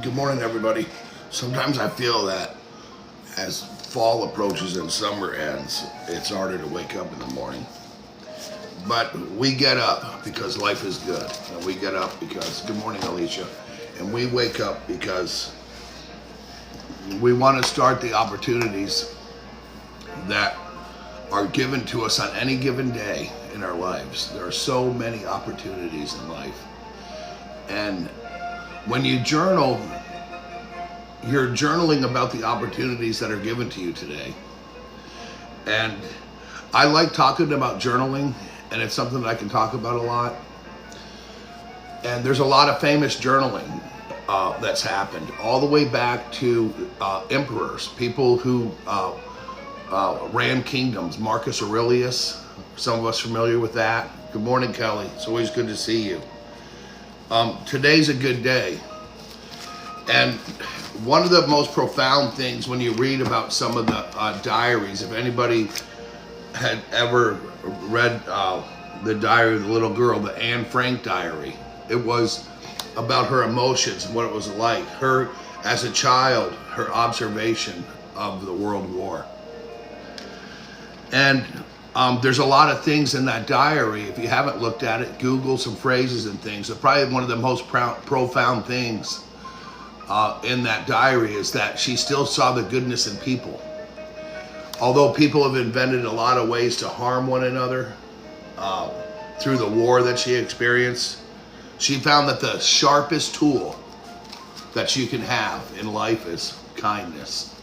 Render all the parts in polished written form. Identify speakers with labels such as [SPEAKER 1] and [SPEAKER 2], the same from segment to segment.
[SPEAKER 1] Good morning, everybody. Sometimes I feel that as fall approaches and summer ends, it's harder to wake up in the morning. But we get up because life is good. And we get up because, good morning, Alicia. And we wake up because we want to start the opportunities that are given to us on any given day in our lives. There are so many opportunities in life. And when you journal, you're journaling about the opportunities that are given to you today. And I like talking about journaling, and it's something that I can talk about a lot. And there's a lot of famous journaling that's happened all the way back to emperors, people who ran kingdoms. Marcus Aurelius, some of us familiar with that. Good morning, Kelly. It's always good to see you. Today's a good day. And one of the most profound things when you read about some of the diaries, if anybody had ever read the diary of the little girl, the Anne Frank diary, it was about her emotions and what it was like. Her, as a child, her observation of the World War. And there's a lot of things in that diary. If you haven't looked at it, Google some phrases and things. But probably one of the most profound things in that diary is that she still saw the goodness in people. Although people have invented a lot of ways to harm one another through the war that she experienced, she found that the sharpest tool that you can have in life is kindness.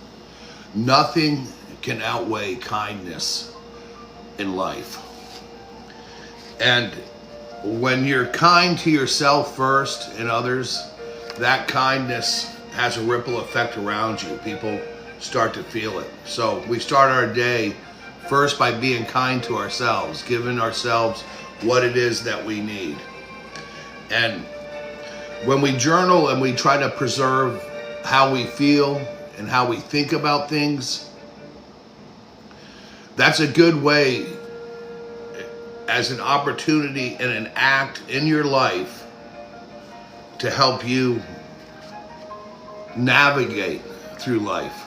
[SPEAKER 1] Nothing can outweigh kindness in life. And when you're kind to yourself first and others, that kindness has a ripple effect around you. People start to feel it. So we start our day first by being kind to ourselves, giving ourselves what it is that we need. And when we journal and we try to preserve how we feel and how we think about things, that's a good way as an opportunity and an act in your life to help you navigate through life.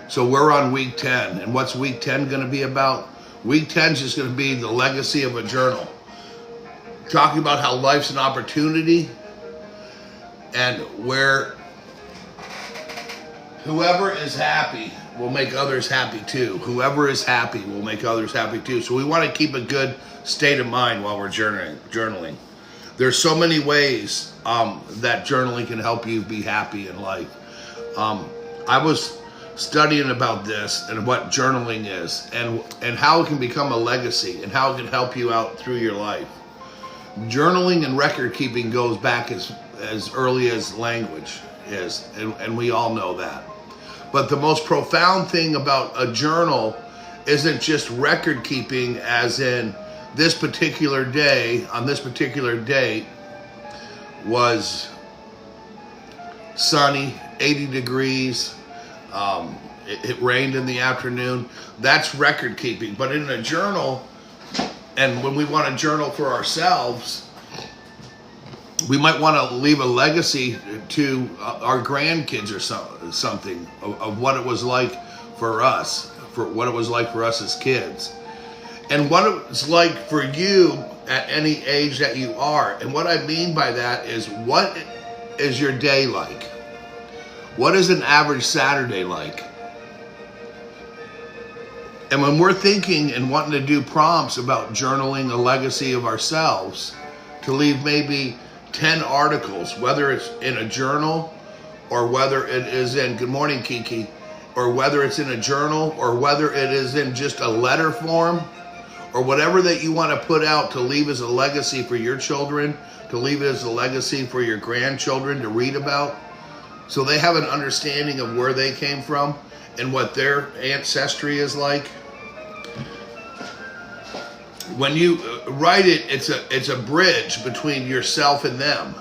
[SPEAKER 1] So we're on week 10, and what's week 10 going to be about? Week 10 is just going to be the legacy of a journal. Talking about how life's an opportunity, and where whoever is happy will make others happy too. Whoever is happy will make others happy too. So we want to keep a good state of mind while we're journaling. There's so many ways that journaling can help you be happy in life. I was studying about this and what journaling is and how it can become a legacy and how it can help you out through your life. Journaling and record keeping goes back as early as language is, and we all know that. But the most profound thing about a journal isn't just record keeping as in this particular day, on this particular date, was sunny, 80 degrees, it rained in the afternoon. That's record keeping. But in a journal, and when we want to journal for ourselves, we might want to leave a legacy to our grandkids or something of what it was like for us, for what it was like for us as kids. And what it's like for you at any age that you are. And what I mean by that is, what is your day like? What is an average Saturday like? And when we're thinking and wanting to do prompts about journaling a legacy of ourselves, to leave maybe 10 articles, whether it's in a journal or whether it is in, good morning, Kiki, or whether it's in a journal or whether it is in just a letter form, or whatever that you want to put out to leave as a legacy for your children, to leave as a legacy for your grandchildren to read about, so they have an understanding of where they came from and what their ancestry is like. When you write it, it's a bridge between yourself and them,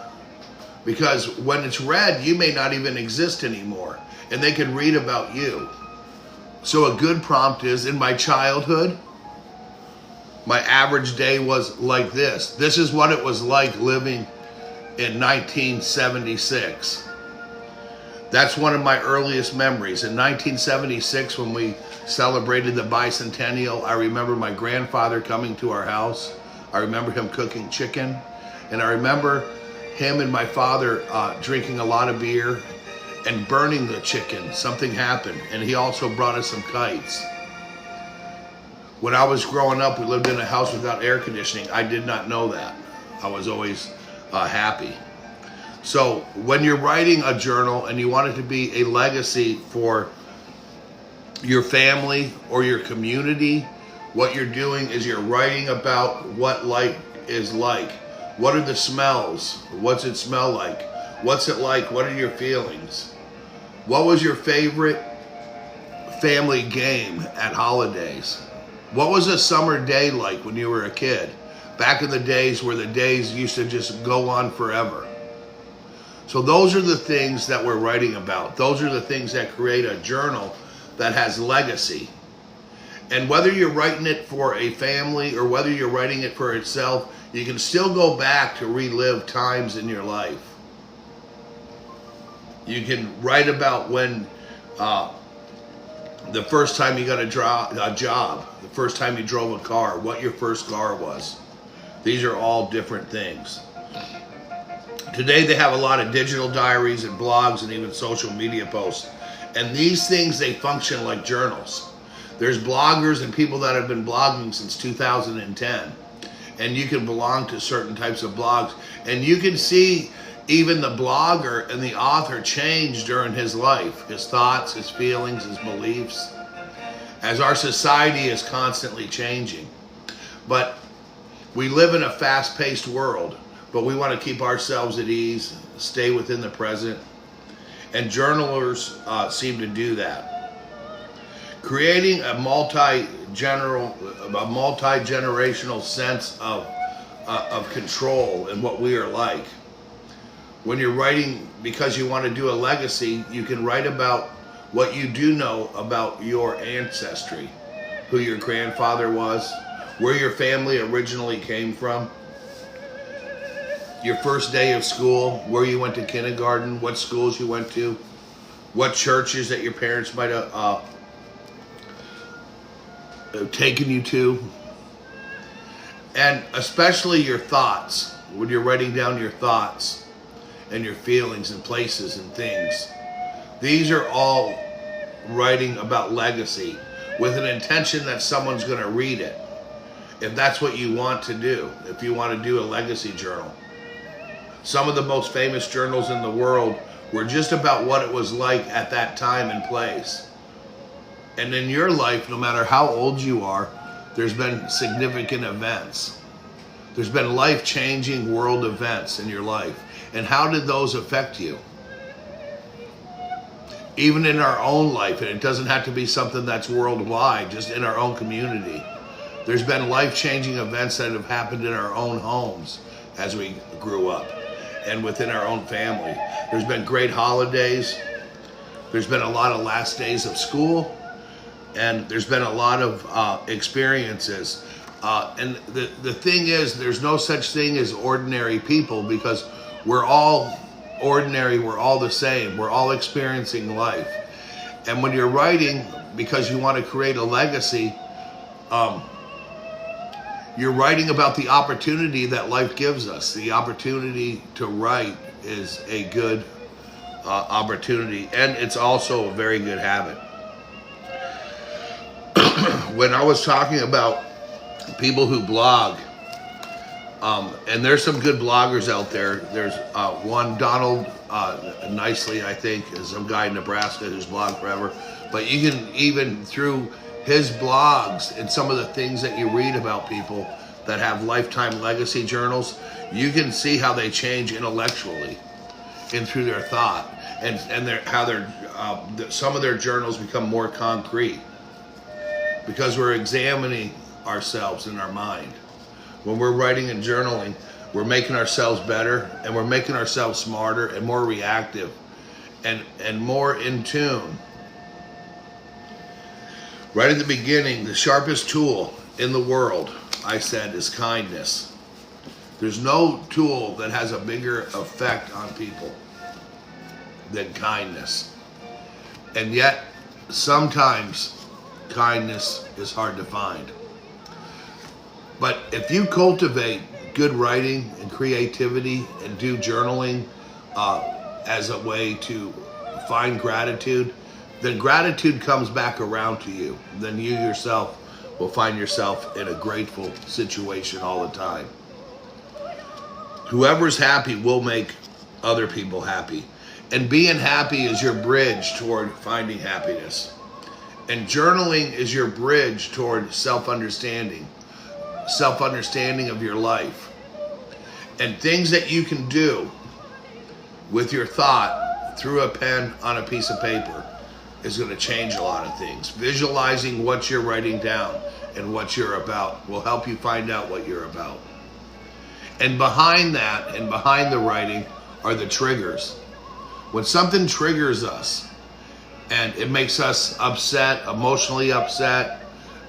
[SPEAKER 1] because when it's read, you may not even exist anymore, and they can read about you. So a good prompt is, in my childhood, my average day was like this. This is what it was like living in 1976. That's one of my earliest memories. In 1976, when we celebrated the bicentennial, I remember my grandfather coming to our house. I remember him cooking chicken. And I remember him and my father drinking a lot of beer and burning the chicken. Something happened. And he also brought us some kites. When I was growing up, we lived in a house without air conditioning. I did not know that. I was always happy. So when you're writing a journal and you want it to be a legacy for your family or your community, what you're doing is you're writing about what life is like. What are the smells? What's it smell like? What's it like? What are your feelings? What was your favorite family game at holidays? What was a summer day like when you were a kid? Back in the days where the days used to just go on forever. So those are the things that we're writing about. Those are the things that create a journal that has legacy. And whether you're writing it for a family or whether you're writing it for itself, you can still go back to relive times in your life. You can write about when the first time you got a job, the first time you drove a car, what your first car was. These are all different things. Today they have a lot of digital diaries and blogs and even social media posts. And these things, they function like journals. There's bloggers and people that have been blogging since 2010. And you can belong to certain types of blogs. And you can see even the blogger and the author change during his life. His thoughts, his feelings, his beliefs. As our society is constantly changing. But we live in a fast-paced world. But we want to keep ourselves at ease, stay within the present. And journalers seem to do that. Creating a multi-generational sense of control and what we are like. When you're writing because you want to do a legacy, you can write about what you do know about your ancestry. Who your grandfather was, where your family originally came from. Your first day of school, where you went to kindergarten, what schools you went to, what churches that your parents might have taken you to, and especially your thoughts, when you're writing down your thoughts and your feelings and places and things. These are all writing about legacy with an intention that someone's going to read it, if that's what you want to do, if you want to do a legacy journal. Some of the most famous journals in the world were just about what it was like at that time and place. And in your life, no matter how old you are, there's been significant events. There's been life-changing world events in your life. And how did those affect you? Even in our own life, and it doesn't have to be something that's worldwide, just in our own community. There's been life-changing events that have happened in our own homes as we grew up. And within our own family. There's been great holidays. There's been a lot of last days of school. And there's been a lot of experiences. And the thing is, there's no such thing as ordinary people because we're all ordinary, we're all the same, we're all experiencing life. And when you're writing because you want to create a legacy, you're writing about the opportunity that life gives us. The opportunity to write is a good opportunity, and it's also a very good habit. When I was talking about people who blog, and there's some good bloggers out there. There's one, Donald Nicely, I think, is some guy in Nebraska who's blogged forever. But you can, even through his blogs and some of the things that you read about people that have lifetime legacy journals, you can see how they change intellectually and through their thought, and some of their journals become more concrete because we're examining ourselves in our mind. When we're writing and journaling, we're making ourselves better, and we're making ourselves smarter and more reactive and more in tune. Right at the beginning, the sharpest tool in the world, I said, is kindness. There's no tool that has a bigger effect on people than kindness. And yet, sometimes kindness is hard to find. But if you cultivate good writing and creativity and do journaling as a way to find gratitude, then gratitude comes back around to you. Then you yourself will find yourself in a grateful situation all the time. Whoever's happy will make other people happy. And being happy is your bridge toward finding happiness. And journaling is your bridge toward self-understanding of your life. And things that you can do with your thought through a pen on a piece of paper is going to change a lot of things. Visualizing what you're writing down and what you're about will help you find out what you're about. And behind that, and behind the writing, are the triggers. When something triggers us and it makes us upset, emotionally upset,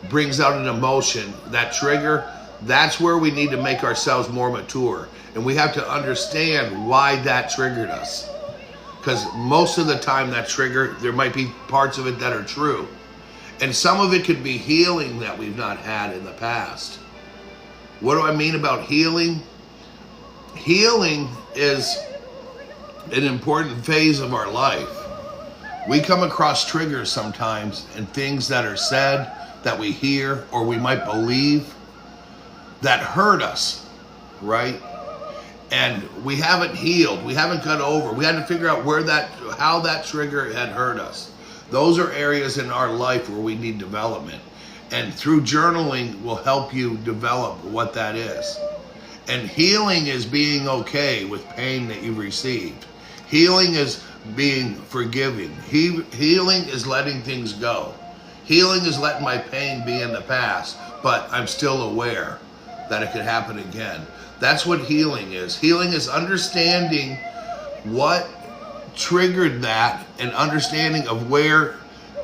[SPEAKER 1] brings out an emotion, that trigger, that's where we need to make ourselves more mature. And we have to understand why that triggered us. Because most of the time that trigger, there might be parts of it that are true. And some of it could be healing that we've not had in the past. What do I mean about healing? Healing is an important phase of our life. We come across triggers sometimes and things that are said, that we hear, or we might believe that hurt us, right? And we haven't healed, we haven't got over, we had to figure out how that trigger had hurt us. Those are areas in our life where we need development. And through journaling will help you develop what that is. And healing is being okay with pain that you've received. Healing is being forgiving. Healing is letting things go. Healing is letting my pain be in the past, but I'm still aware that it could happen again. That's what healing is. Healing is understanding what triggered that and understanding of where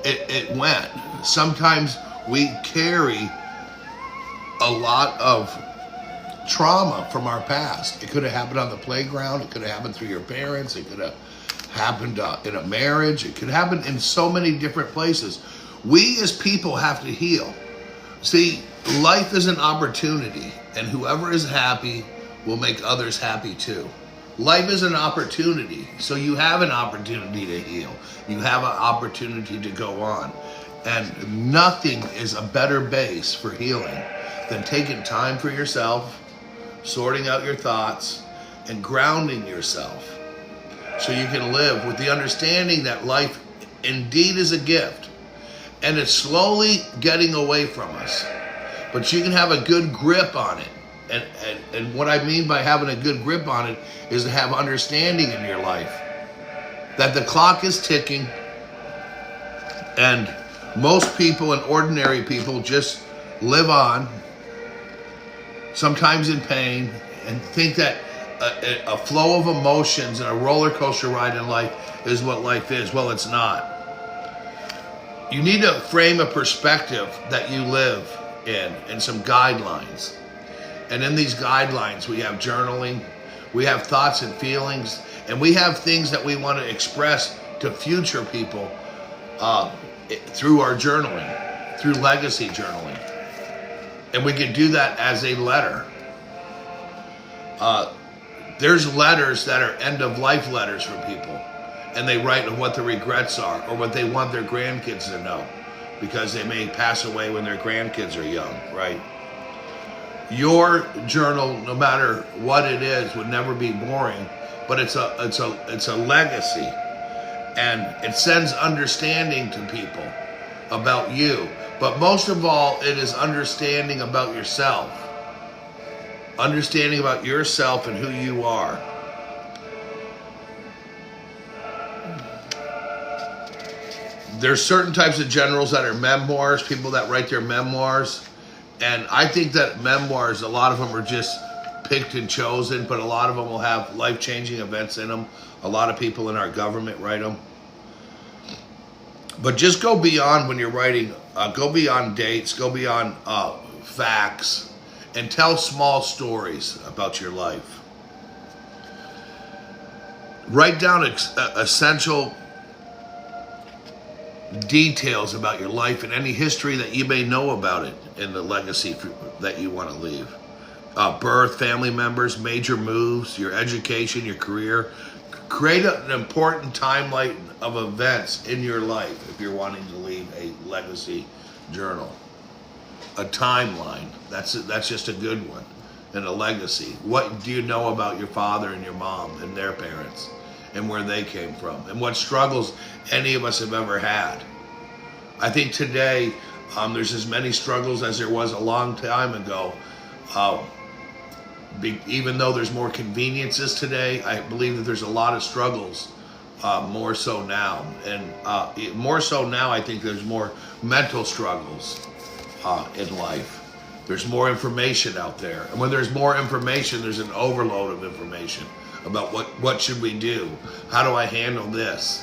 [SPEAKER 1] it went. Sometimes we carry a lot of trauma from our past. It could have happened on the playground. It could have happened through your parents. It could have happened in a marriage. It could happen in so many different places. We as people have to heal. See, life is an opportunity, and whoever is happy will make others happy too. Life is an opportunity, so you have an opportunity to heal. You have an opportunity to go on. And nothing is a better base for healing than taking time for yourself, sorting out your thoughts, and grounding yourself so you can live with the understanding that life indeed is a gift, and it's slowly getting away from us. But you can have a good grip on it. And what I mean by having a good grip on it is to have understanding in your life that the clock is ticking, and most people and ordinary people just live on, sometimes in pain, and think that a flow of emotions and a roller coaster ride in life is what life is. Well, it's not. You need to frame a perspective that you live in and some guidelines. And in these guidelines, we have journaling, we have thoughts and feelings, and we have things that we want to express to future people through our journaling, through legacy journaling. And we can do that as a letter. There's letters that are end-of-life letters from people, and they write what the regrets are or what they want their grandkids to know, because they may pass away when their grandkids are young, right? Your journal, no matter what it is, would never be boring, but it's a legacy, and it sends understanding to people about you. But most of all, it is understanding about yourself. Understanding about yourself and who you are. There's certain types of generals that are memoirs, people that write their memoirs. And I think that memoirs, a lot of them are just picked and chosen, but a lot of them will have life-changing events in them. A lot of people in our government write them. But just go beyond when you're writing, go beyond dates, go beyond facts, and tell small stories about your life. Write down essential details about your life and any history that you may know about it in the legacy that you want to leave. Birth, family members, major moves, your education, your career. Create an important timeline of events in your life if you're wanting to leave a legacy journal. A timeline, that's just a good one. And a legacy. What do you know about your father and your mom and their parents and where they came from and what struggles any of us have ever had? I think today there's as many struggles as there was a long time ago. Even though there's more conveniences today, I believe that there's a lot of struggles more so now. And more so now, I think there's more mental struggles in life. There's more information out there. And when there's more information, there's an overload of information about what should we do? How do I handle this?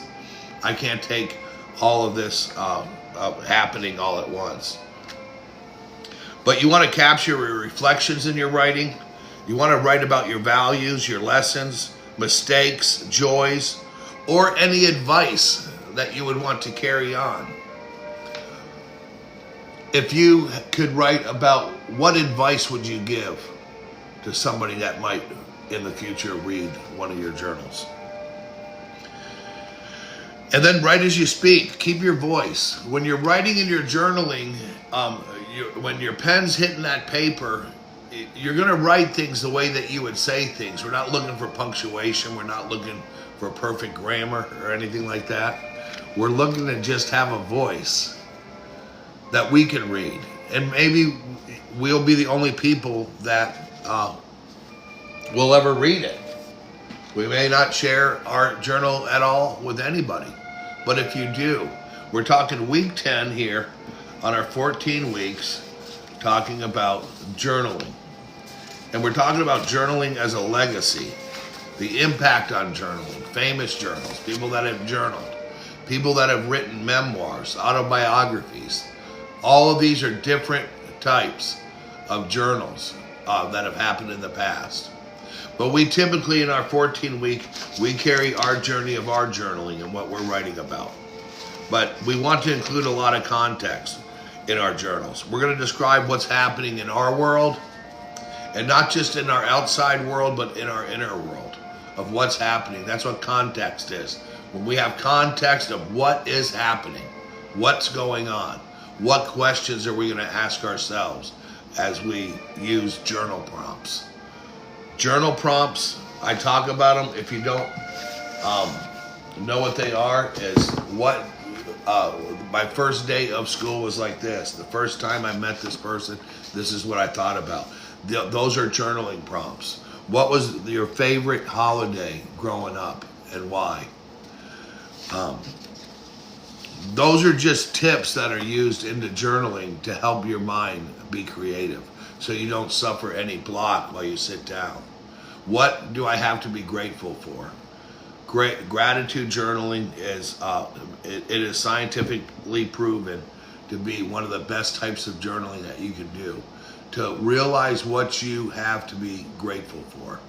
[SPEAKER 1] I can't take all of this happening all at once. But you want to capture your reflections in your writing. You want to write about your values, your lessons, mistakes, joys, or any advice that you would want to carry on. If you could write about what advice would you give to somebody that might in the future read one of your journals. And then write as you speak. Keep your voice. When you're writing in your journaling, when your pen's hitting that paper, you're going to write things the way that you would say things. We're not looking for punctuation. We're not looking for perfect grammar or anything like that. We're looking to just have a voice that we can read. And maybe we'll be the only people that will ever read it. We may not share our journal at all with anybody. But if you do, we're talking week 10 here on our 14 weeks, talking about journaling. And we're talking about journaling as a legacy, the impact on journaling, famous journals, people that have journaled, people that have written memoirs, autobiographies. All of these are different types of journals that have happened in the past. But we typically, in our 14 week, we carry our journey of our journaling and what we're writing about. But we want to include a lot of context in our journals. We're going to describe what's happening in our world, and not just in our outside world, but in our inner world of what's happening. That's what context is. When we have context of what is happening, what's going on, what questions are we going to ask ourselves as we use journal prompts. Journal prompts, I talk about them. If you don't know what they are, is what my first day of school was like this. The first time I met this person, this is what I thought about. Those are journaling prompts. What was your favorite holiday growing up and why? Those are just tips that are used into journaling to help your mind be creative, so you don't suffer any block while you sit down. What do I have to be grateful for? Gratitude journaling is it is scientifically proven to be one of the best types of journaling that you can do, to realize what you have to be grateful for,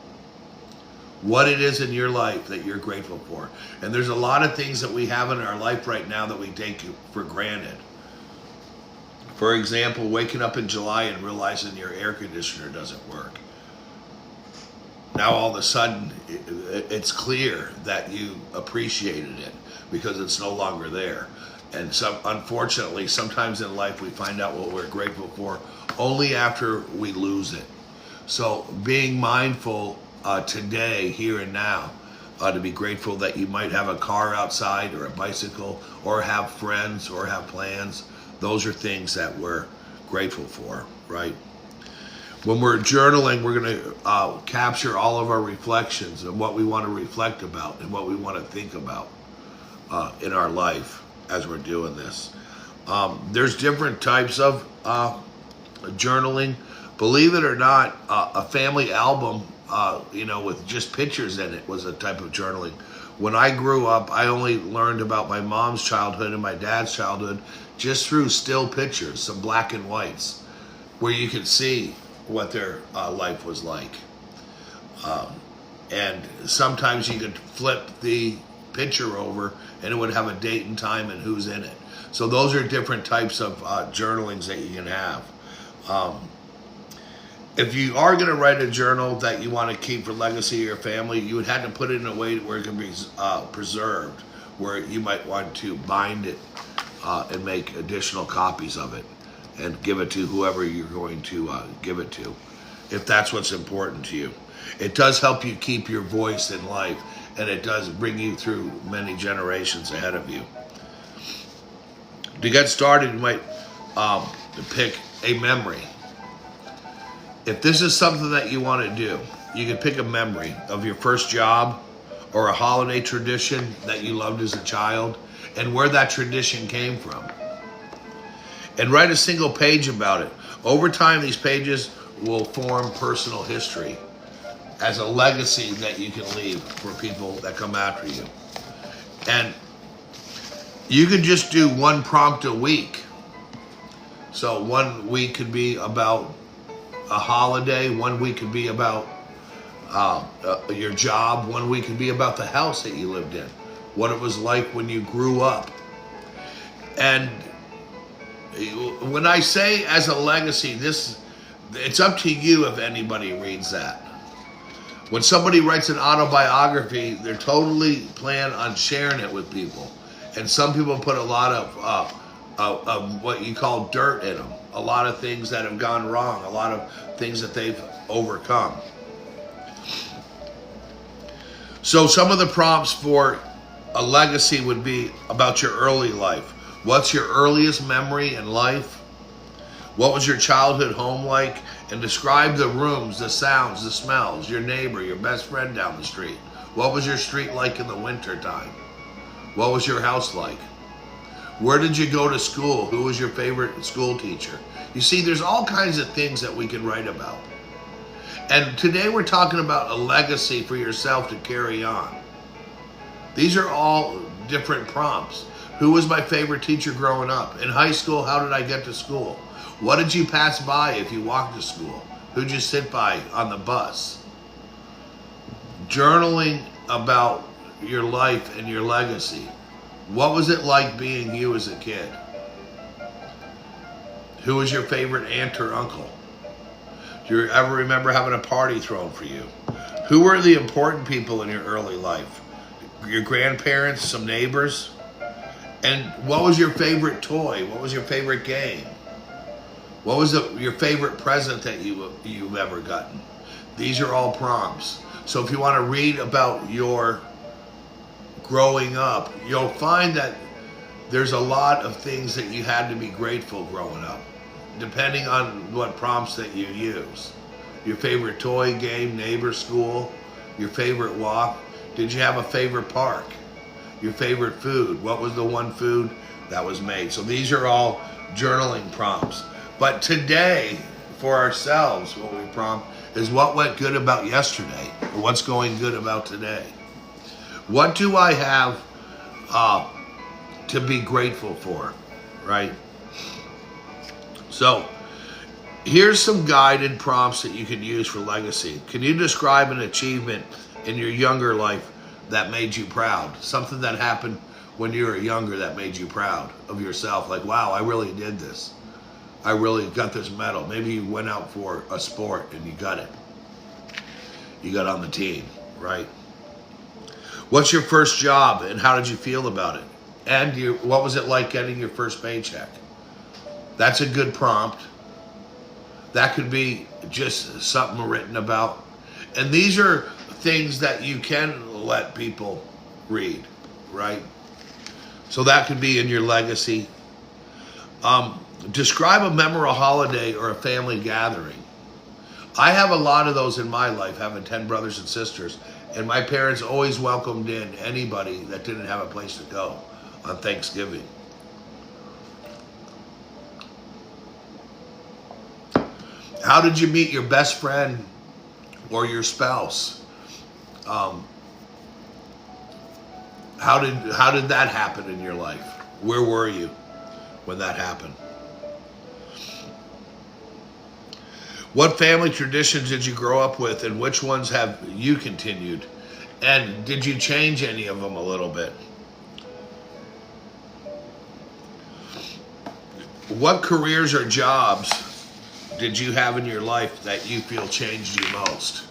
[SPEAKER 1] what it is in your life that you're grateful for. And there's a lot of things that we have in our life right now that we take for granted. For example, waking up in July and realizing your air conditioner doesn't work. Now all of a sudden it's clear that you appreciated it because it's no longer there. And unfortunately, sometimes in life we find out what we're grateful for only after we lose it. So being mindful today, here and now, to be grateful that you might have a car outside or a bicycle or have friends or have plans. Those are things that we're grateful for, right? When we're journaling, we're going to capture all of our reflections and what we want to reflect about and what we want to think about in our life as we're doing this. There's different types of journaling. Believe it or not, a family album, with just pictures in it was a type of journaling. When I grew up, I only learned about my mom's childhood and my dad's childhood just through still pictures, some black and whites, where you could see what their life was like. And sometimes you could flip the picture over and it would have a date and time and who's in it. So those are different types of journalings that you can have. If you are going to write a journal that you want to keep for legacy of your family, you would have to put it in a way where it can be preserved, where you might want to bind it and make additional copies of it and give it to whoever you're going to give it to, if that's what's important to you. It does help you keep your voice in life, and it does bring you through many generations ahead of you. To get started, you might pick a memory. If this is something that you want to do, you can pick a memory of your first job or a holiday tradition that you loved as a child and where that tradition came from. And write a single page about it. Over time, these pages will form personal history as a legacy that you can leave for people that come after you. And you can just do one prompt a week. So 1 week could be about a holiday, 1 week could be about your job, 1 week could be about the house that you lived in, what it was like when you grew up. And when I say as a legacy, it's up to you if anybody reads that. When somebody writes an autobiography, they're totally plan on sharing it with people. And some people put a lot of what you call dirt in them, a lot of things that have gone wrong, a lot of things that they've overcome. So some of the prompts for a legacy would be about your early life. What's your earliest memory in life? What was your childhood home like? And describe the rooms, the sounds, the smells, your neighbor, your best friend down the street. What was your street like in the winter time? What was your house like? Where did you go to school? Who was your favorite school teacher? You see, there's all kinds of things that we can write about. And today we're talking about a legacy for yourself to carry on. These are all different prompts. Who was my favorite teacher growing up? In high school, how did I get to school? What did you pass by if you walked to school? Who'd you sit by on the bus? Journaling about your life and your legacy. What was it like being you as a kid? Who was your favorite aunt or uncle? Do you ever remember having a party thrown for you? Who were the important people in your early life? Your grandparents, some neighbors? And what was your favorite toy? What was your favorite game? What was your favorite present that you've ever gotten? These are all prompts. So if you want to read about your growing up, you'll find that there's a lot of things that you had to be grateful growing up, depending on what prompts that you use. Your favorite toy, game, neighbor, school, your favorite walk. Did you have a favorite park? Your favorite food? What was the one food that was made? So these are all journaling prompts. But today, for ourselves, what we prompt is what went good about yesterday, or what's going good about today. What do I have to be grateful for, right? So here's some guided prompts that you can use for legacy. Can you describe an achievement in your younger life that made you proud? Something that happened when you were younger that made you proud of yourself. Like, wow, I really did this. I really got this medal. Maybe you went out for a sport and you got it. You got on the team, right? What's your first job and how did you feel about it? And what was it like getting your first paycheck? That's a good prompt. That could be just something written about. And these are things that you can let people read, right? So that could be in your legacy. Describe a memorable holiday or a family gathering. I have a lot of those in my life, having 10 brothers and sisters, and my parents always welcomed in anybody that didn't have a place to go on Thanksgiving. How did you meet your best friend or your spouse? How did that happen in your life? Where were you when that happened? What family traditions did you grow up with, and which ones have you continued? And did you change any of them a little bit? What careers or jobs did you have in your life that you feel changed you most?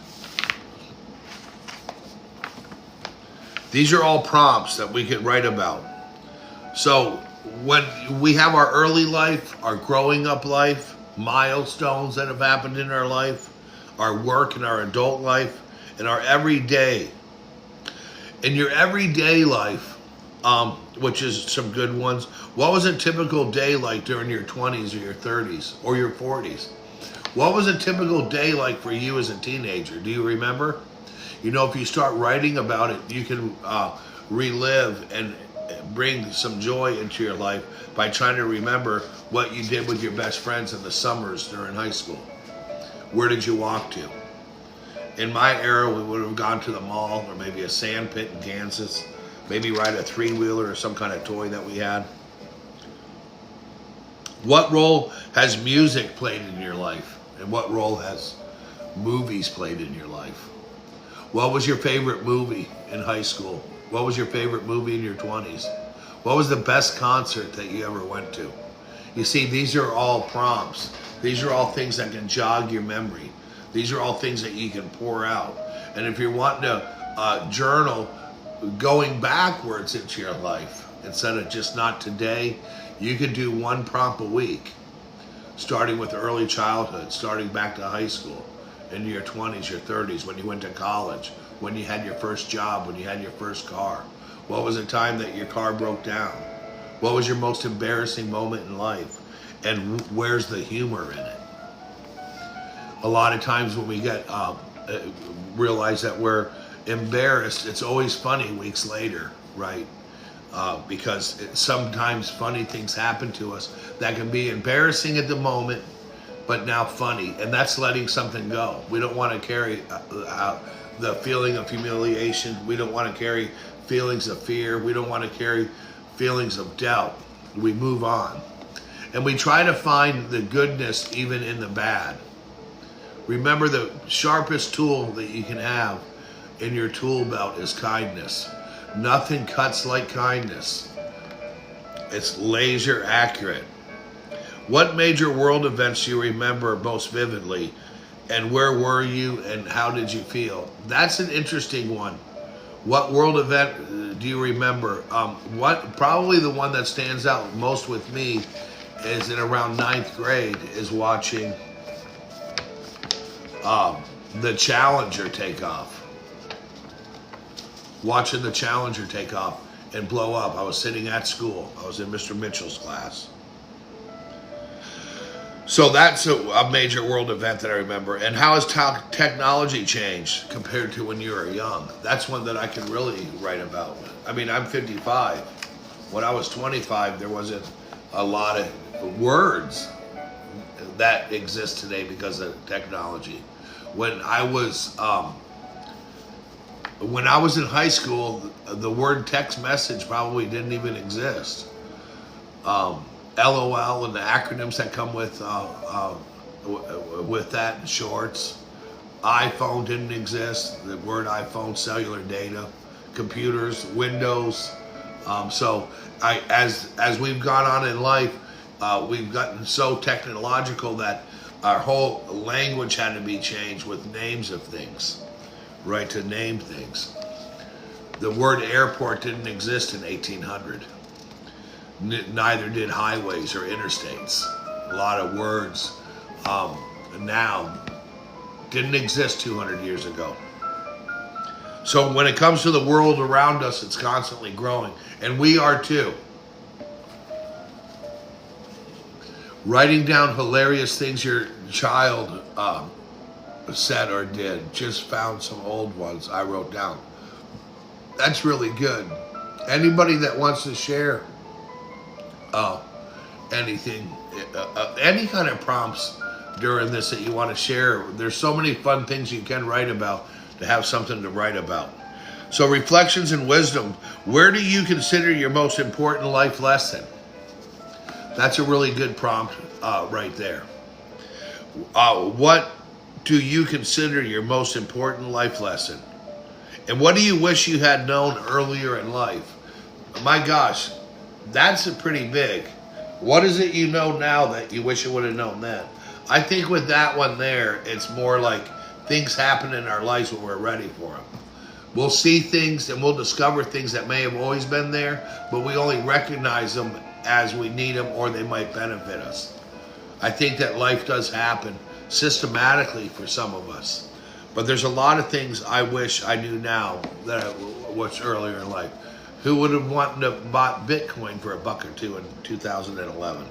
[SPEAKER 1] These are all prompts that we could write about. So when we have our early life, our growing up life, milestones that have happened in our life, our work and our adult life, and our everyday. In your everyday life, which is some good ones, what was a typical day like during your 20s or your 30s or your 40s? What was a typical day like for you as a teenager? Do you remember? You know, if you start writing about it, you can relive and bring some joy into your life by trying to remember what you did with your best friends in the summers during high school. Where did you walk to? In my era, we would have gone to the mall or maybe a sand pit in Kansas, maybe ride a three-wheeler or some kind of toy that we had. What role has music played in your life? And what role has movies played in your life? What was your favorite movie in high school? What was your favorite movie in your 20s? What was the best concert that you ever went to? You see, these are all prompts. These are all things that can jog your memory. These are all things that you can pour out. And if you're wanting to journal going backwards into your life, instead of just not today, you can do one prompt a week, starting with early childhood, starting back to high school, in your 20s, your 30s, when you went to college, when you had your first job, when you had your first car. What was the time that your car broke down? What was your most embarrassing moment in life? And where's the humor in it? A lot of times when we get realize that we're embarrassed, it's always funny weeks later, right? Because sometimes funny things happen to us that can be embarrassing at the moment, but now funny, and that's letting something go. We don't want to carry the feeling of humiliation. We don't want to carry feelings of fear. We don't want to carry feelings of doubt. We move on. And we try to find the goodness even in the bad. Remember, the sharpest tool that you can have in your tool belt is kindness. Nothing cuts like kindness. It's laser accurate. What major world events do you remember most vividly? And where were you and how did you feel? That's an interesting one. What world event do you remember? Probably the one that stands out most with me is in around 9th grade is watching the Challenger take off. Watching the Challenger take off and blow up. I was sitting at school. I was in Mr. Mitchell's class. So that's a major world event that I remember. And how has technology changed compared to when you were young? That's one that I can really write about. I mean, I'm 55. When I was 25, there wasn't a lot of words that exist today because of technology. When I was in high school, the word text message probably didn't even exist. LOL and the acronyms that come with that in shorts. iPhone didn't exist. The word iPhone, cellular data, computers, Windows. So as we've gone on in life, we've gotten so technological that our whole language had to be changed with names of things, right? To name things. The word airport didn't exist in 1800. Neither did highways or interstates. A lot of words now didn't exist 200 years ago. So when it comes to the world around us, it's constantly growing, and we are too. Writing down hilarious things your child said or did. Just found some old ones I wrote down. That's really good. Anybody that wants to share anything, any kind of prompts during this that you want to share, there's so many fun things you can write about to have something to write about. So reflections and wisdom. Where do you consider your most important life lesson? That's a really good prompt right there. What do you consider your most important life lesson? And what do you wish you had known earlier in life? My gosh, that's a pretty big. What is it you know now that you wish you would have known then? I think with that one there, it's more like things happen in our lives when we're ready for them. We'll see things and we'll discover things that may have always been there, but we only recognize them as we need them or they might benefit us. I think that life does happen systematically for some of us. But there's a lot of things I wish I knew now that I was earlier in life. Who would have wanted to bought Bitcoin for $1 or $2 in 2011?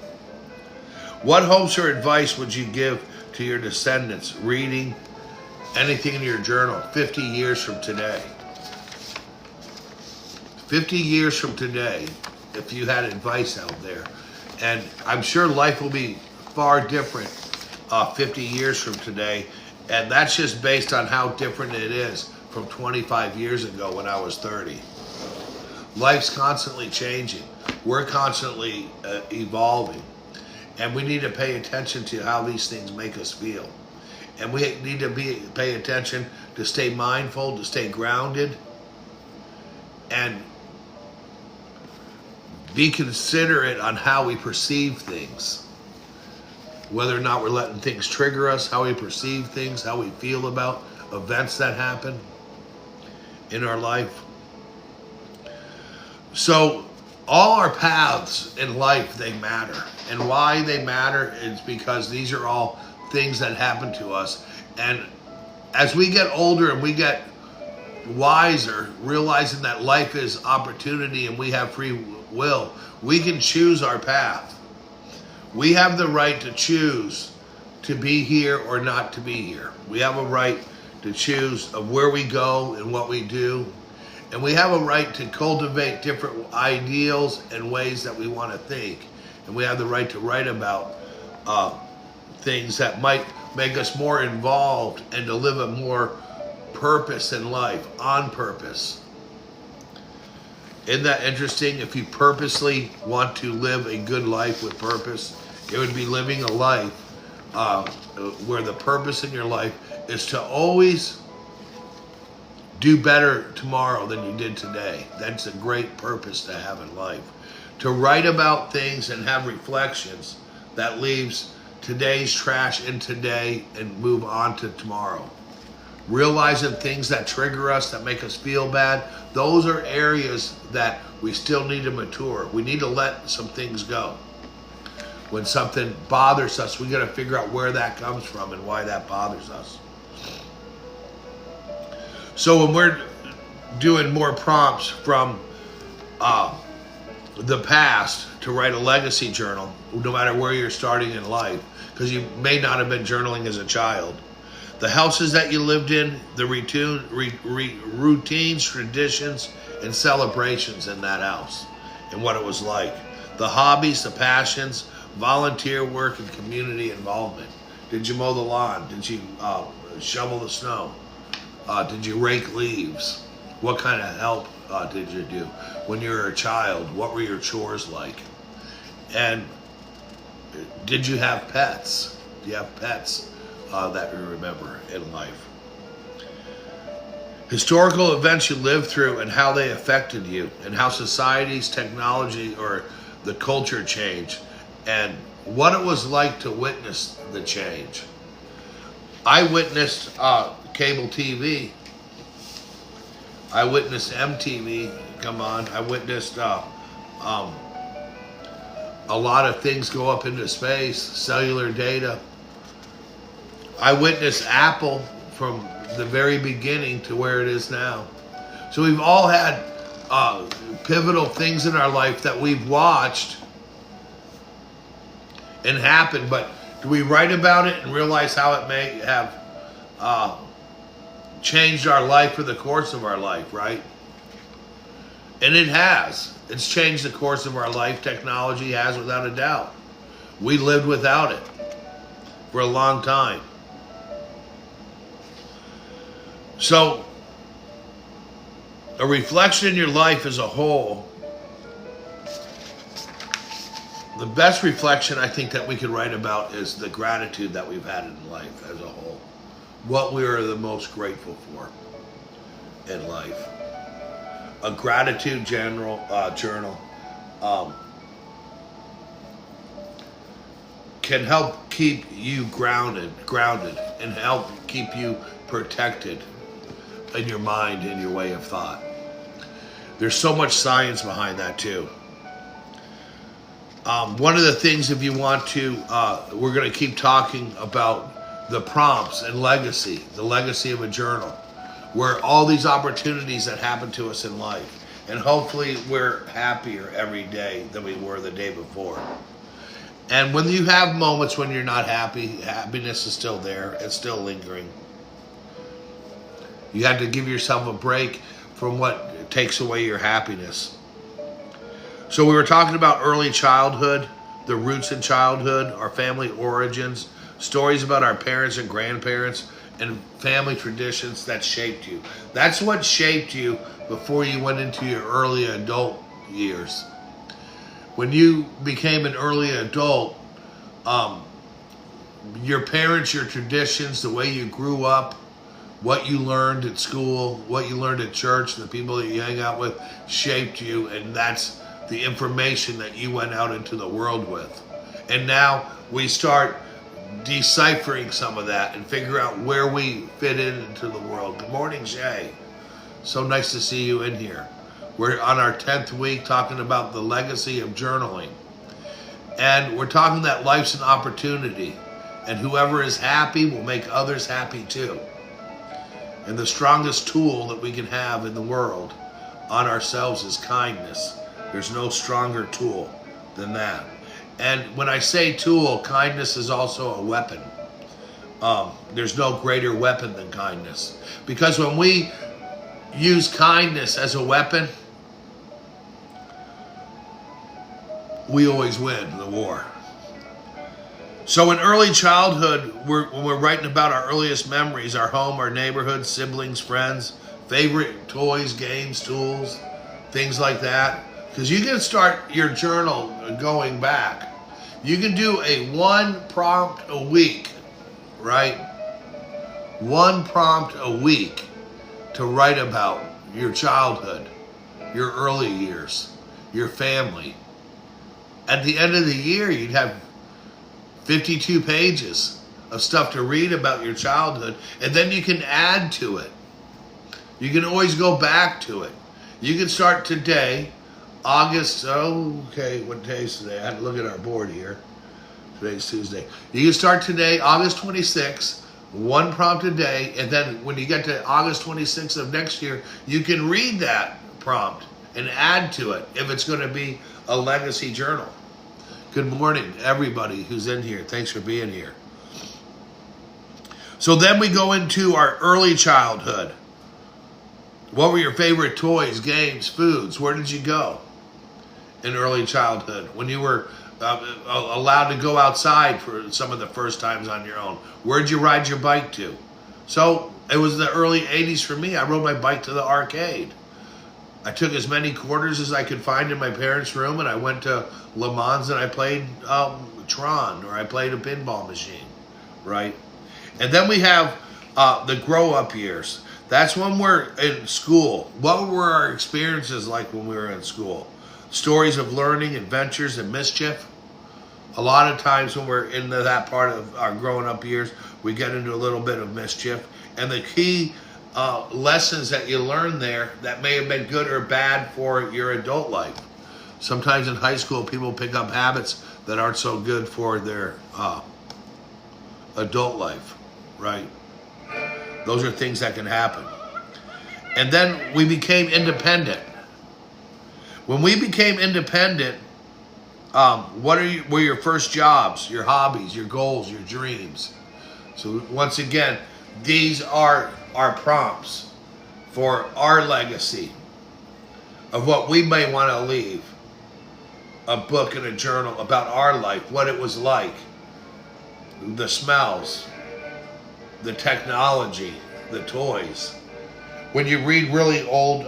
[SPEAKER 1] What hopes or advice would you give to your descendants reading anything in your journal 50 years from today? 50 years from today, if you had advice out there. And I'm sure life will be far different 50 years from today. And that's just based on how different it is from 25 years ago when I was 30. Life's constantly changing. We're constantly evolving. And we need to pay attention to how these things make us feel. And we need to pay attention to stay mindful, to stay grounded, and be considerate on how we perceive things. Whether or not we're letting things trigger us, how we perceive things, how we feel about events that happen in our life. So all our paths in life, they matter. And why they matter is because these are all things that happen to us. And as we get older and we get wiser, realizing that life is opportunity and we have free will, we can choose our path. We have the right to choose to be here or not to be here. We have a right to choose of where we go and what we do. And we have a right to cultivate different ideals and ways that we want to think. And we have the right to write about things that might make us more involved and to live a more purpose in life, on purpose. Isn't that interesting? If you purposely want to live a good life with purpose, it would be living a life where the purpose in your life is to always do better tomorrow than you did today. That's a great purpose to have in life. To write about things and have reflections that leaves today's trash in today and move on to tomorrow. Realizing things that trigger us, that make us feel bad, those are areas that we still need to mature. We need to let some things go. When something bothers us, we got to figure out where that comes from and why that bothers us. So when we're doing more prompts from the past to write a legacy journal, no matter where you're starting in life, because you may not have been journaling as a child. The houses that you lived in, the routines, traditions, and celebrations in that house, and what it was like. The hobbies, the passions, volunteer work, and community involvement. Did you mow the lawn? Did you shovel the snow? Did you rake leaves? What kind of help did you do? When you were a child, what were your chores like? And did you have pets? Do you have pets that you remember in life? Historical events you lived through and how they affected you, and how society's technology or the culture changed, and what it was like to witness the change. I witnessed cable TV. I witnessed MTV come on. I witnessed a lot of things go up into space, cellular data. I witnessed Apple from the very beginning to where it is now. So we've all had pivotal things in our life that we've watched and happen, but do we write about it and realize how it may have changed our life for the course of our life, right? And it has. It's changed the course of our life. Technology has, without a doubt. We lived without it for a long time. So, a reflection in your life as a whole The best reflection I think that we could write about is the gratitude that we've had in life as a whole. What we are the most grateful for in life. A gratitude journal can help keep you grounded, and help keep you protected in your mind and your way of thought. There's so much science behind that too. One of the things, if you want to, we're going to keep talking about the prompts and legacy, the legacy of a journal, where all these opportunities that happen to us in life, and hopefully we're happier every day than we were the day before. And when you have moments when you're not happy, happiness is still there, it's still lingering. You have to give yourself a break from what takes away your happiness. So we were talking about early childhood, the roots in childhood, our family origins, stories about our parents and grandparents, and family traditions that shaped you. That's what shaped you before you went into your early adult years. When you became an early adult, your parents, your traditions, the way you grew up, what you learned at school, what you learned at church, the people that you hang out with shaped you, and that's the information that you went out into the world with. And now we start deciphering some of that and figure out where we fit into the world. Good morning, Shay. So nice to see you in here. We're on our 10th week talking about the legacy of journaling. And we're talking that life's an opportunity, and whoever is happy will make others happy too. And the strongest tool that we can have in the world on ourselves is kindness. There's no stronger tool than that. And when I say tool, kindness is also a weapon. There's no greater weapon than kindness. Because when we use kindness as a weapon, we always win the war. So in early childhood, when we're writing about our earliest memories, our home, our neighborhood, siblings, friends, favorite toys, games, tools, things like that. Because you can start your journal going back. You can do a 1 prompt a week, right? 1 prompt a week to write about your childhood, your early years, your family. At the end of the year, you'd have 52 pages of stuff to read about your childhood, and then you can add to it. You can always go back to it. You can start today, what day is today? I had to look at our board here. Today's Tuesday. You can start today, August 26th, 1 prompt a day, and then when you get to August 26th of next year, you can read that prompt and add to it if it's going to be a legacy journal. Good morning, everybody who's in here. Thanks for being here. So then we go into our early childhood. What were your favorite toys, games, foods? Where did you go in early childhood when you were allowed to go outside for some of the first times on your own? Where'd you ride your bike to? So it was the early 80s for me. I rode my bike to the arcade. I took as many quarters as I could find in my parents' room, and I went to Le Mans and I played Tron, or I played a pinball machine, right? And then we have the grow-up years. That's when we're in school. What were our experiences like when we were in school? Stories of learning, adventures, and mischief. A lot of times when we're in that part of our growing up years, we get into a little bit of mischief. And the key lessons that you learn there that may have been good or bad for your adult life. Sometimes in high school, people pick up habits that aren't so good for their adult life, right? Those are things that can happen. And then we became independent. When we became independent, what were your first jobs, your hobbies, your goals, your dreams? So once again, these are our prompts for our legacy of what we may want to leave. A book and a journal about our life, what it was like, the smells, the technology, the toys,
[SPEAKER 2] when you read really old,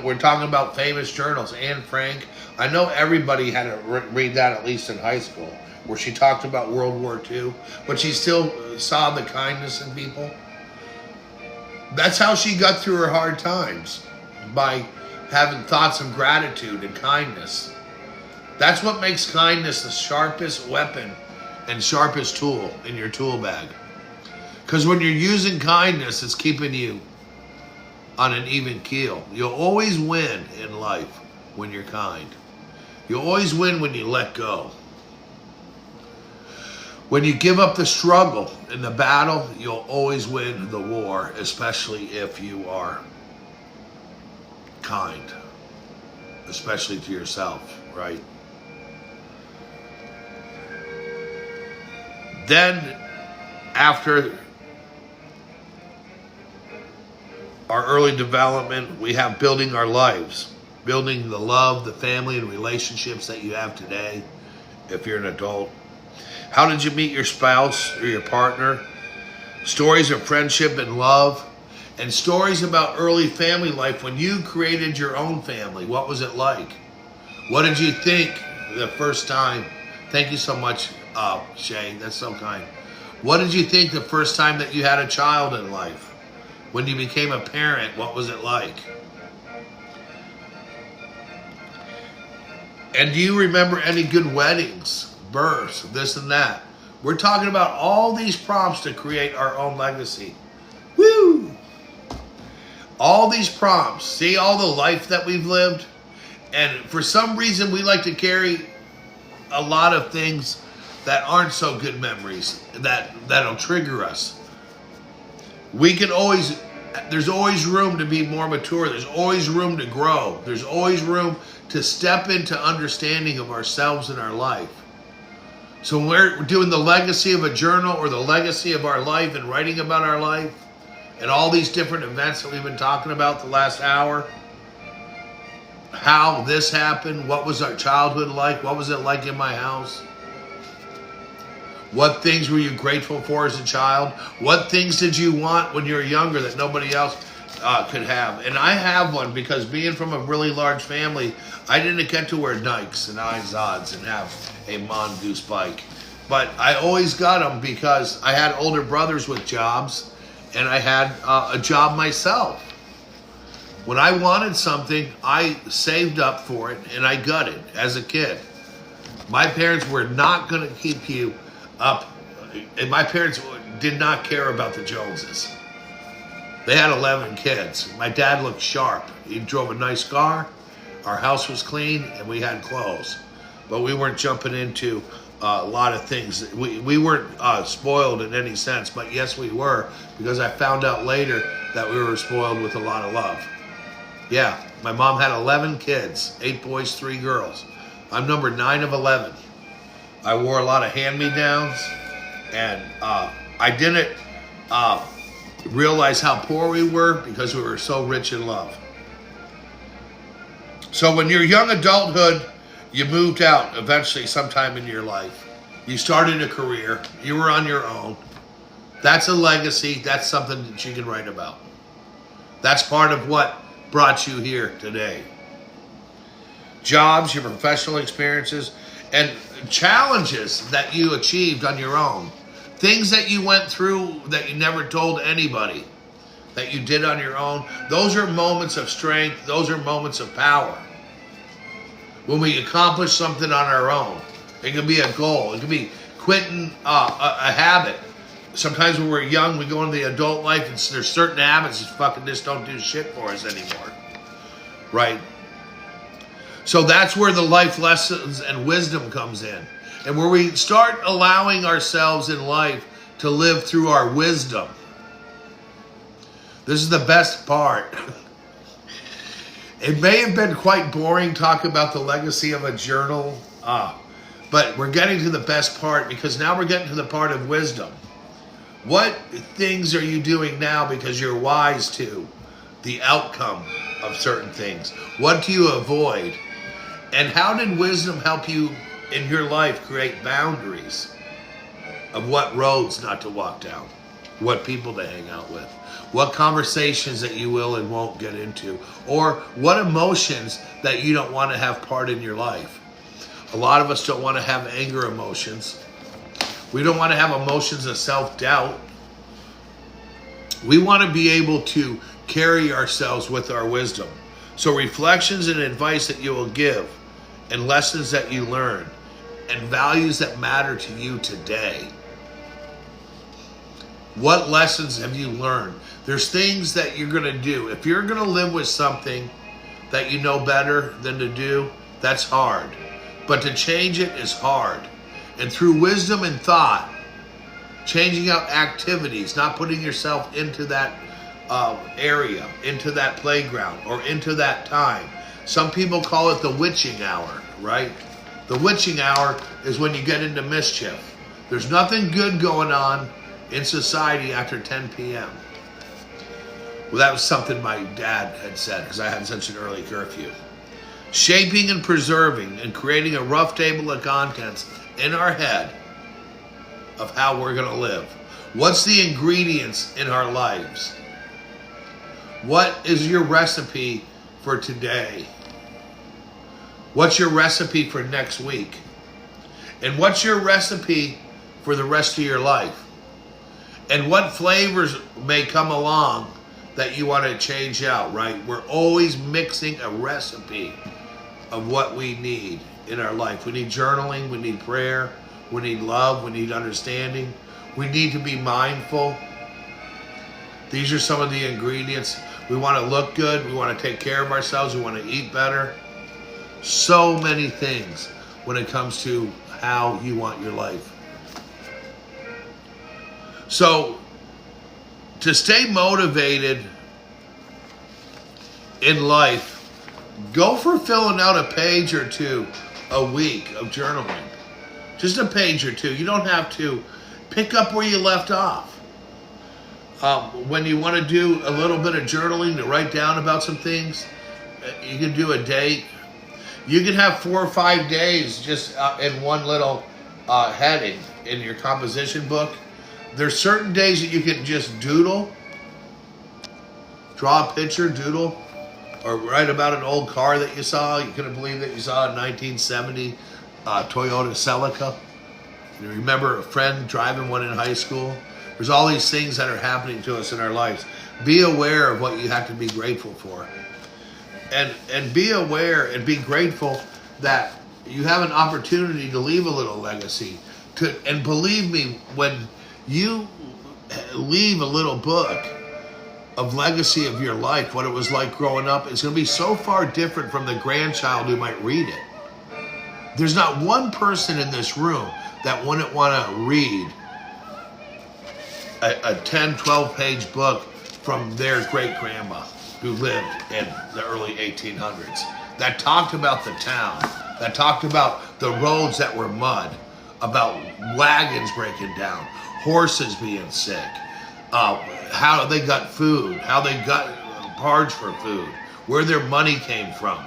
[SPEAKER 2] we're talking about famous journals. Anne Frank, I know everybody had to read that at least in high school, where she talked about World War II, but she still saw the kindness in people. That's how she got through her hard times, by having thoughts of gratitude and kindness. That's what makes kindness the sharpest weapon and sharpest tool in your tool bag. Because when you're using kindness, it's keeping you on an even keel. You'll always win in life when you're kind. You'll always win when you let go. When you give up the struggle in the battle, you'll always win the war, especially if you are kind, especially to yourself, right? Then, after our early development, we have building our lives, building the love, the family, and relationships that you have today, if you're an adult. How did you meet your spouse or your partner? Stories of friendship and love, and stories about early family life when you created your own family. What was it like? What did you think the first time? Thank you so much, Shay. That's so kind. What did you think the first time that you had a child in life? When you became a parent, what was it like? And do you remember any good weddings, births, this and that? We're talking about all these prompts to create our own legacy. Woo! All these prompts. See all the life that we've lived? And for some reason, we like to carry a lot of things that aren't so good memories, that'll trigger us. There's always room to be more mature. There's always room to grow. There's always room to step into understanding of ourselves and our life. So when we're doing the legacy of a journal or the legacy of our life and writing about our life and all these different events that we've been talking about the last hour, how this happened, what was our childhood like, what was it like in my house? What things were you grateful for as a child? What things did you want when you were younger that nobody else could have? And I have one because being from a really large family, I didn't get to wear Nikes and Izods and have a mongoose bike. But I always got them because I had older brothers with jobs and I had a job myself. When I wanted something, I saved up for it and I got it as a kid. My parents were not going to keep you up. And my parents did not care about the Joneses. They had 11 kids. My dad looked sharp. He drove a nice car. Our house was clean and we had clothes. But we weren't jumping into a lot of things. We weren't spoiled in any sense, but yes, we were, because I found out later that we were spoiled with a lot of love. Yeah, my mom had 11 kids, 8 boys, 3 girls. I'm number 9 of 11. I wore a lot of hand-me-downs, and I didn't realize how poor we were because we were so rich in love. So when you're young adulthood, you moved out eventually sometime in your life. You started a career. You were on your own. That's a legacy. That's something that you can write about. That's part of what brought you here today. Jobs, your professional experiences, and challenges that you achieved on your own. Things that you went through that you never told anybody, that you did on your own. Those are moments of strength. Those are moments of power. When we accomplish something on our own. It can be a goal. It can be quitting a habit. Sometimes when we're young, we go into the adult life and there's certain habits that fucking just don't do shit for us anymore. Right? So that's where the life lessons and wisdom comes in. And where we start allowing ourselves in life to live through our wisdom. This is the best part. It may have been quite boring talking about the legacy of a journal, but we're getting to the best part because now we're getting to the part of wisdom. What things are you doing now because you're wise to the outcome of certain things? What do you avoid? And how did wisdom help you in your life create boundaries of what roads not to walk down? what people to hang out with, what conversations that you will and won't get into, or what emotions that you don't want to have part in your life. A lot of us don't want to have anger emotions. We don't want to have emotions of self-doubt. We want to be able to carry ourselves with our wisdom. So reflections and advice that you will give, and lessons that you learn, and values that matter to you today. What lessons have you learned? There's things that you're going to do. If you're going to live with something that you know better than to do, that's hard. But to change it is hard. And through wisdom and thought, changing out activities, not putting yourself into that area, into that playground, or into that time. Some people call it the witching hour, right? The witching hour is when you get into mischief. There's nothing good going on in society after 10 p.m. Well, that was something my dad had said because I had such an early curfew. Shaping and preserving and creating a rough table of contents in our head of how we're going to live. What's the ingredients in our lives? What is your recipe for today? What's your recipe for next week? And what's your recipe for the rest of your life? And what flavors may come along that you want to change out, right? We're always mixing a recipe of what we need in our life. We need journaling, we need prayer, we need love, we need understanding. We need to be mindful. These are some of the ingredients. We want to look good, we want to take care of ourselves, we want to eat better. So many things when it comes to how you want your life. So, to stay motivated in life, go for filling out a page or two a week of journaling. Just a page or two. You don't have to. Pick up where you left off. When you want to do a little bit of journaling to write down about some things, you can do a date. You can have 4 or 5 days just in one little heading in your composition book. There's certain days that you can just doodle, draw a picture, doodle, or write about an old car that you saw. You couldn't believe that you saw a 1970 Toyota Celica. You remember a friend driving one in high school. There's all these things that are happening to us in our lives. Be aware of what you have to be grateful for. And be aware and be grateful that you have an opportunity to leave a little legacy. And believe me, when you leave a little book of legacy of your life, what it was like growing up, it's going to be so far different from the grandchild who might read it. There's not one person in this room that wouldn't want to read a 10, 12-page book from their great-grandma who lived in the early 1800s, that talked about the town, that talked about the roads that were mud, about wagons breaking down, horses being sick, how they got food, how they got parts for food, where their money came from,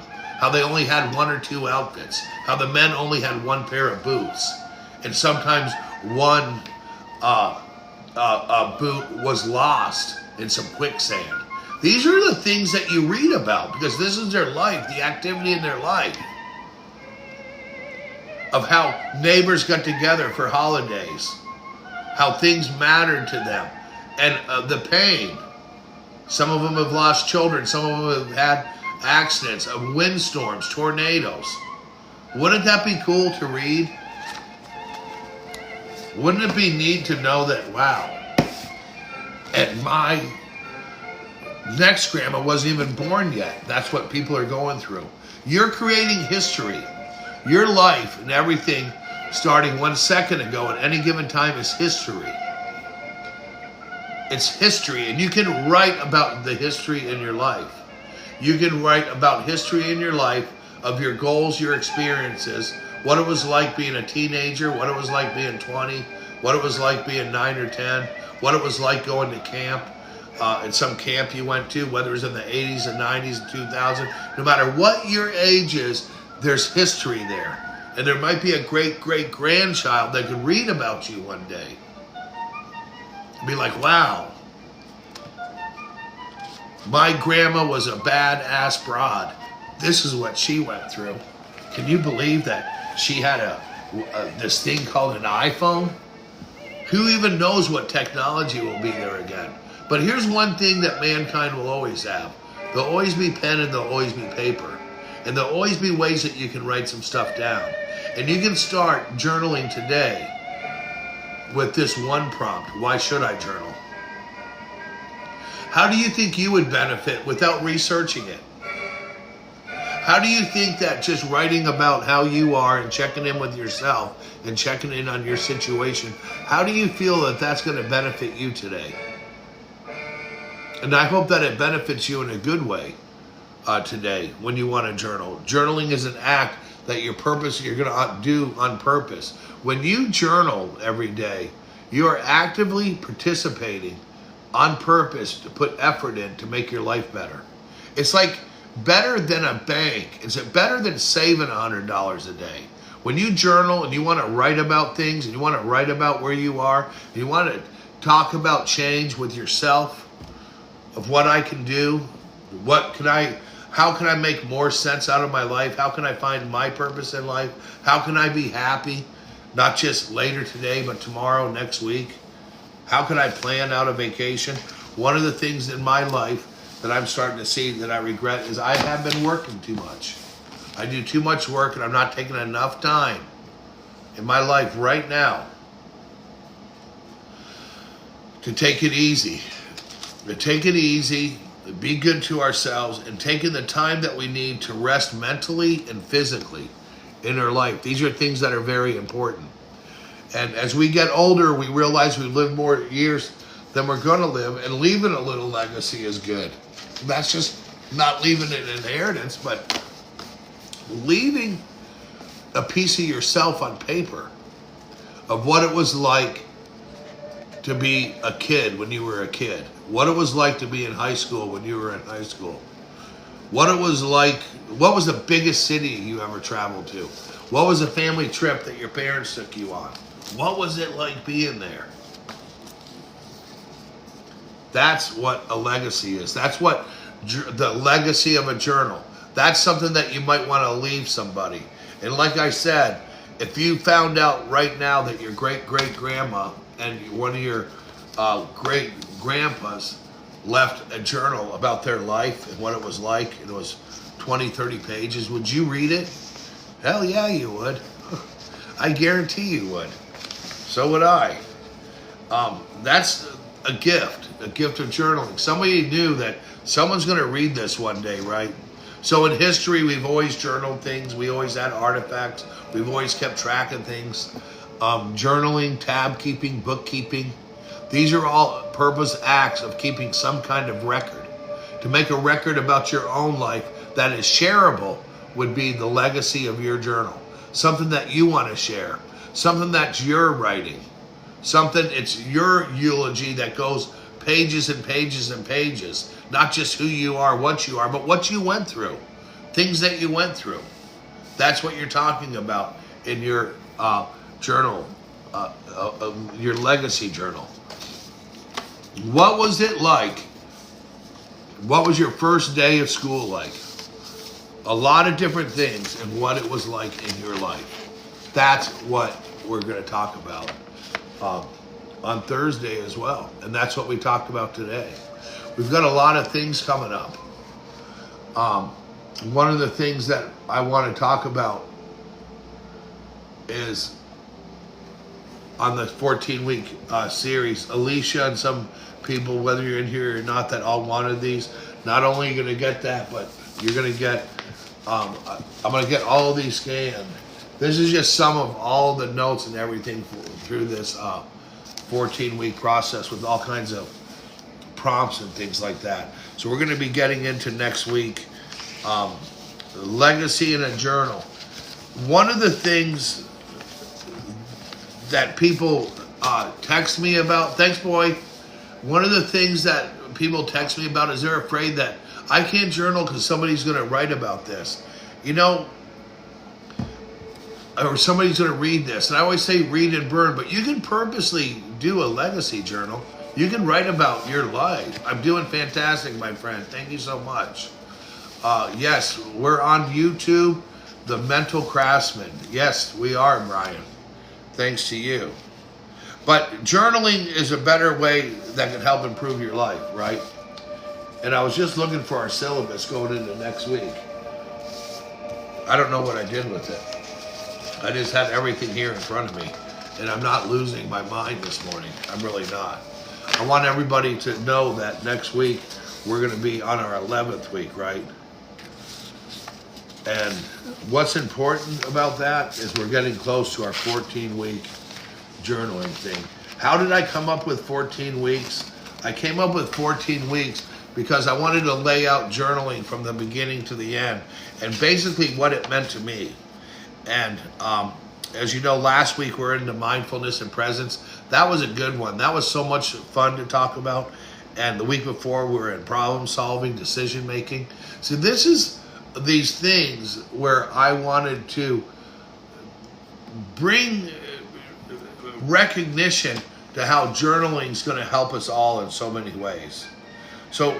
[SPEAKER 2] how they only had 1 or 2 outfits, how the men only had 1 pair of boots, and sometimes one boot was lost in some quicksand. These are the things that you read about because this is their life, the activity in their life. Of how neighbors got together for holidays, how things mattered to them, and the pain. Some of them have lost children, some of them have had accidents, of windstorms, tornadoes. Wouldn't that be cool to read? Wouldn't it be neat to know that, wow, and my next grandma wasn't even born yet. That's what people are going through. You're creating history. Your life and everything starting 1 second ago at any given time is history. It's history, and you can write about the history in your life. You can write about history in your life of your goals, your experiences, what it was like being a teenager, what it was like being 20, what it was like being 9 or 10, what it was like going to camp, in some camp you went to, whether it was in the 80s and 90s and 2000. No matter what your age is, there's history there. And there might be a great-great-grandchild that could read about you one day. Be like, wow, my grandma was a badass broad. This is what she went through. Can you believe that she had this thing called an iPhone? Who even knows what technology will be there again? But here's one thing that mankind will always have. There'll always be pen and there'll always be paper. And there'll always be ways that you can write some stuff down. And you can start journaling today with this one prompt. Why should I journal? How do you think you would benefit without researching it? How do you think that just writing about how you are and checking in with yourself and checking in on your situation, how do you feel that that's going to benefit you today? And I hope that it benefits you in a good way today when you want to journal. Journaling is an act that you're going to do on purpose. When you journal every day, you are actively participating on purpose to put effort in to make your life better. It's like better than a bank. Is it better than saving $100 a day? When you journal and you want to write about things and you want to write about where you are, and you want to talk about change with yourself, of what I can do, how can I make more sense out of my life? How can I find my purpose in life? How can I be happy? Not just later today, but tomorrow, next week. How can I plan out a vacation? One of the things in my life that I'm starting to see that I regret is I have been working too much. I do too much work and I'm not taking enough time in my life right now to take it easy. To take it easy, to be good to ourselves, and taking the time that we need to rest mentally and physically in our life. These are things that are very important. And as we get older, we realize we live more years than we're going to live, and leaving a little legacy is good. That's just not leaving an inheritance, but leaving a piece of yourself on paper of what it was like to be a kid when you were a kid, what it was like to be in high school when you were in high school, what it was like, what was the biggest city you ever traveled to, what was a family trip that your parents took you on, what was it like being there? That's what a legacy is. That's what the legacy of a journal. That's something that you might want to leave somebody. And like I said, if you found out right now that your great-great-grandma and one of your great-grandpas left a journal about their life and what it was like, and it was 20, 30 pages, would you read it? Hell yeah, you would. I guarantee you would. So would I. That's a gift of journaling. Somebody knew that someone's going to read this one day, right? So in history, we've always journaled things. We always had artifacts. We've always kept track of things. Journaling, tab keeping, bookkeeping. These are all purpose acts of keeping some kind of record. To make a record about your own life that is shareable would be the legacy of your journal. Something that you want to share. Something that's your writing. Something, it's your eulogy that goes pages and pages and pages. Not just who you are, what you are, but what you went through. Things that you went through. That's what you're talking about in your journal, your legacy journal. What was it like? What was your first day of school like? A lot of different things and what it was like in your life. That's what we're going to talk about on Thursday as well. And that's what we talked about today. We've got a lot of things coming up. One of the things that I want to talk about is on the 14-week series, Alicia and some people, whether you're in here or not, that all wanted these, not only are you going to get that, but you're going to get, I'm going to get all of these scanned. This is just some of all the notes and everything through this 14-week process with all kinds of prompts and things like that. So we're going to be getting into next week, legacy in a journal. One of the things that people text me about, thanks boy, one of the things that people text me about is they're afraid that I can't journal because somebody's going to write about this, you know, or somebody's going to read this. And I always say read and burn, but you can purposely do a legacy journal. You can write about your life. I'm doing fantastic, my friend. Thank you so much. Yes, we're on YouTube, the Mental Craftsman. Yes, we are, Brian. Thanks to you. But journaling is a better way that can help improve your life, right? And I was just looking for our syllabus going into next week. I don't know what I did with it. I just had everything here in front of me, and I'm not losing my mind this morning. I'm really not. I want everybody to know that next week we're going to be on our 11th week, right? And what's important about that is we're getting close to our 14-week journaling thing. How did I come up with 14 weeks? I came up with 14 weeks because I wanted to lay out journaling from the beginning to the end and basically what it meant to me. And as you know, last week we're into mindfulness and presence. That was a good one. That was so much fun to talk about. And the week before we were in problem solving, decision making. So this is these things where I wanted to bring recognition to how journaling is going to help us all in so many ways. So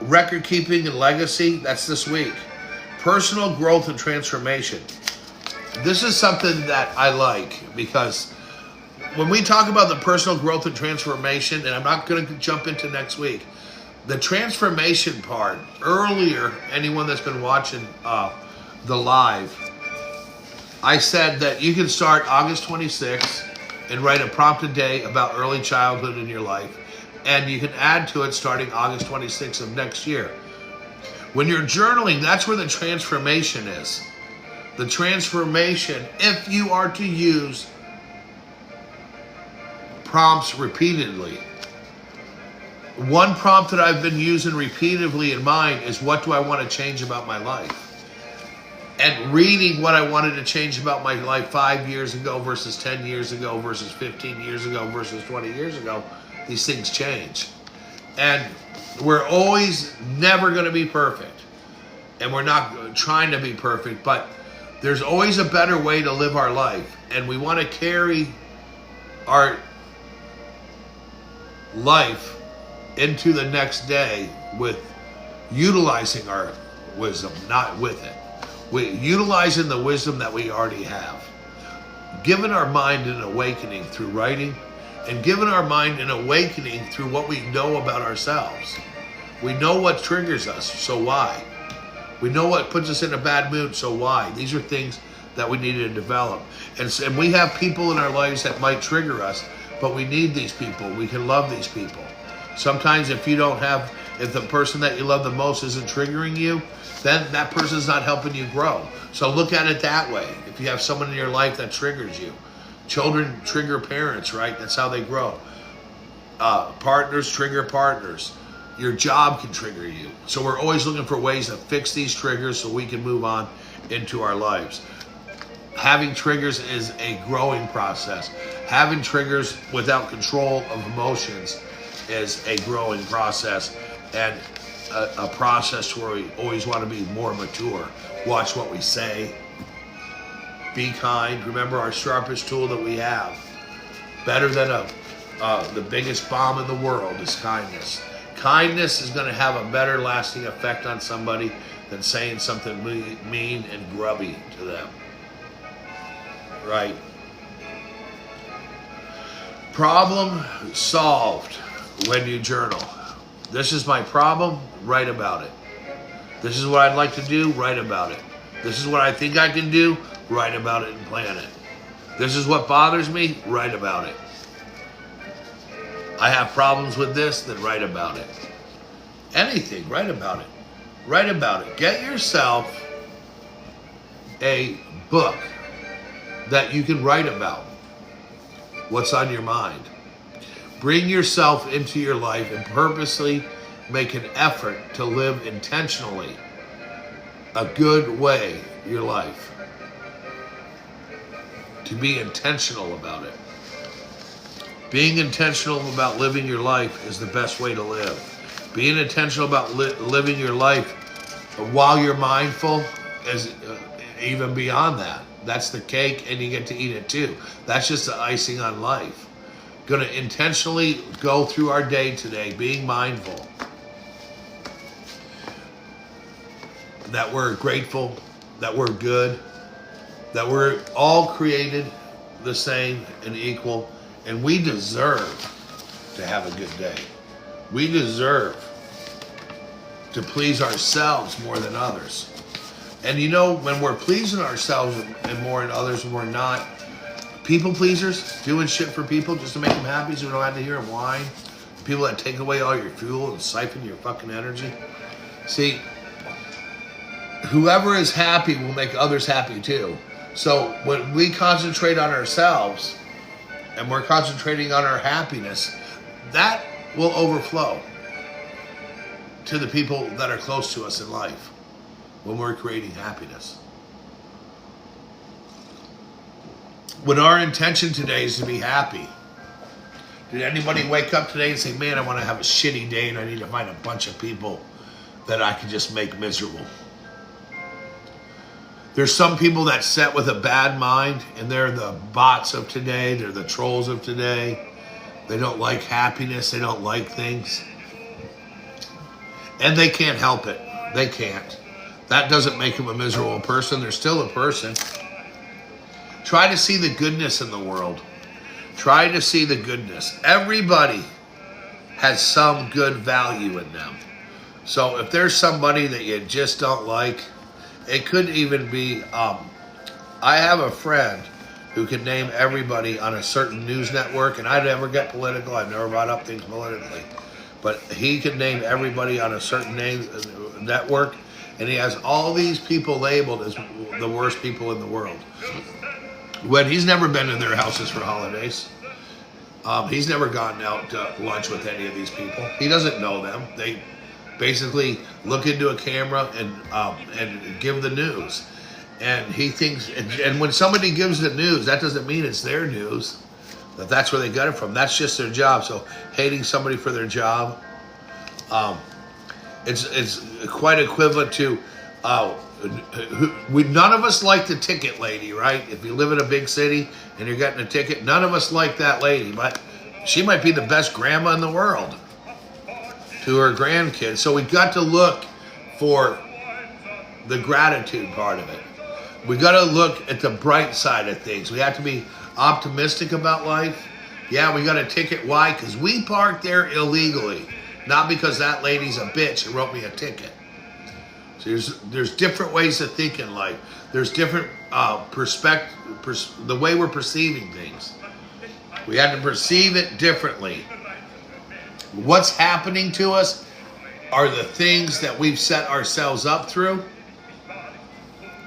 [SPEAKER 2] record keeping and legacy, that's this week. Personal growth and transformation. This is something that I like because when we talk about the personal growth and transformation, and I'm not going to jump into next week, the transformation part, earlier, anyone that's been watching the live, I said that you can start August 26th and write a prompt a day about early childhood in your life. And you can add to it starting August 26th of next year. When you're journaling, that's where the transformation is. The transformation, if you are to use prompts repeatedly. One prompt that I've been using repeatedly in mine is, what do I want to change about my life? And reading what I wanted to change about my life 5 years ago versus 10 years ago versus 15 years ago versus 20 years ago, these things change. And we're always never going to be perfect. And we're not trying to be perfect, but there's always a better way to live our life. And we want to carry our life into the next day with utilizing our wisdom, not with it. We utilizing the wisdom that we already have. Giving our mind an awakening through writing, and giving our mind an awakening through what we know about ourselves. We know what triggers us, so why? We know what puts us in a bad mood, so why? These are things that we need to develop. And we have people in our lives that might trigger us, but we need these people. We can love these people. Sometimes if the person that you love the most isn't triggering you, then that person's not helping you grow. So look at it that way. If you have someone in your life that triggers you. Children trigger parents, right? That's how they grow. Partners trigger partners. Your job can trigger you. So we're always looking for ways to fix these triggers so we can move on into our lives. Having triggers is a growing process. Having triggers without control of emotions is a growing process, and a process where we always want to be more mature. Watch what we say. Be kind. Remember, our sharpest tool that we have, better than the biggest bomb in the world, is kindness. Kindness is going to have a better lasting effect on somebody than saying something mean and grubby to them. Right? Problem solved when you journal. This is my problem, write about it. This is what I'd like to do, write about it. This is what I think I can do, write about it and plan it. This is what bothers me, write about it. I have problems with this, then write about it. Anything, write about it. Write about it. Get yourself a book that you can write about what's on your mind. Bring yourself into your life and purposely make an effort to live intentionally a good way your life. To be intentional about it. Being intentional about living your life is the best way to live. Being intentional about living your life while you're mindful is even beyond that. That's the cake, and you get to eat it too. That's just the icing on life. going to intentionally go through our day today being mindful that we're grateful, that we're good, that we're all created the same and equal, and we deserve to have a good day. We deserve to please ourselves more than others. And you know, when we're pleasing ourselves and more than others, when we're not people pleasers, doing shit for people just to make them happy so we don't have to hear them whine, people that take away all your fuel and siphon your fucking energy. See, whoever is happy will make others happy too. So when we concentrate on ourselves and we're concentrating on our happiness, that will overflow to the people that are close to us in life when we're creating happiness. When our intention today is to be happy, did anybody wake up today and say, man, I want to have a shitty day and I need to find a bunch of people that I can just make miserable? There's some people that set with a bad mind and they're the bots of today. They're the trolls of today. They don't like happiness. They don't like things. And they can't help it. They can't. That doesn't make them a miserable person. They're still a person. Try to see the goodness in the world. Try to see the goodness. Everybody has some good value in them. So if there's somebody that you just don't like, it could even be, I have a friend who can name everybody on a certain news network, and I never get political. I've never brought up things politically. But he can name everybody on a certain network, and he has all these people labeled as the worst people in the world. When he's never been in their houses for holidays. He's never gone out to lunch with any of these people. He doesn't know them. They basically look into a camera and give the news. And he thinks, and when somebody gives the news, that doesn't mean it's their news. That's where they got it from. That's just their job. So hating somebody for their job, it's quite equivalent to, none of us like the ticket lady, right? If you live in a big city and you're getting a ticket, none of us like that lady, but she might be the best grandma in the world to her grandkids. So we got to look for the gratitude part of it. We got to look at the bright side of things. We have to be optimistic about life. Yeah, we got a ticket. Why? Because we parked there illegally, not because that lady's a bitch and wrote me a ticket. So there's different ways of thinking life. There's different the way we're perceiving things. We have to perceive it differently. What's happening to us are the things that we've set ourselves up through.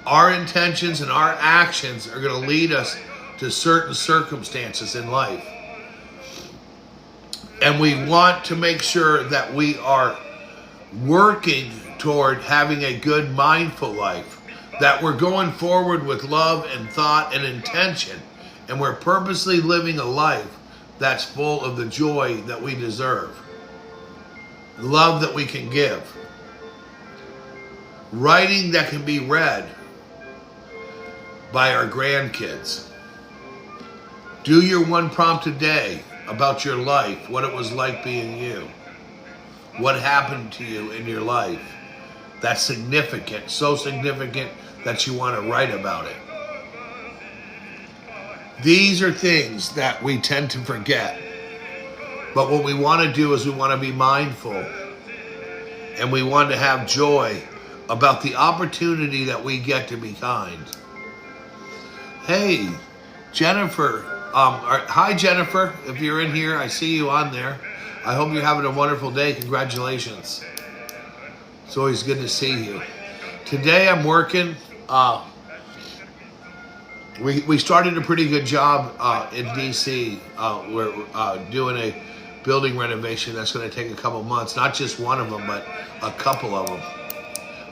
[SPEAKER 2] Our intentions and our actions are going to lead us to certain circumstances in life. And we want to make sure that we are working toward having a good, mindful life, that we're going forward with love and thought and intention, and we're purposely living a life that's full of the joy that we deserve, love that we can give, writing that can be read by our grandkids. Do your one prompt a day about your life, what it was like being you, what happened to you in your life. That's significant, so significant that you want to write about it. These are things that we tend to forget. But what we want to do is we want to be mindful, and we want to have joy about the opportunity that we get to be kind. Hey, Jennifer. Hi, Jennifer. If you're in here, I see you on there. I hope you're having a wonderful day. Congratulations. It's always good to see you. Today I'm working. We started a pretty good job in DC. We're doing a building renovation that's going to take a couple months. Not just one of them, but a couple of them.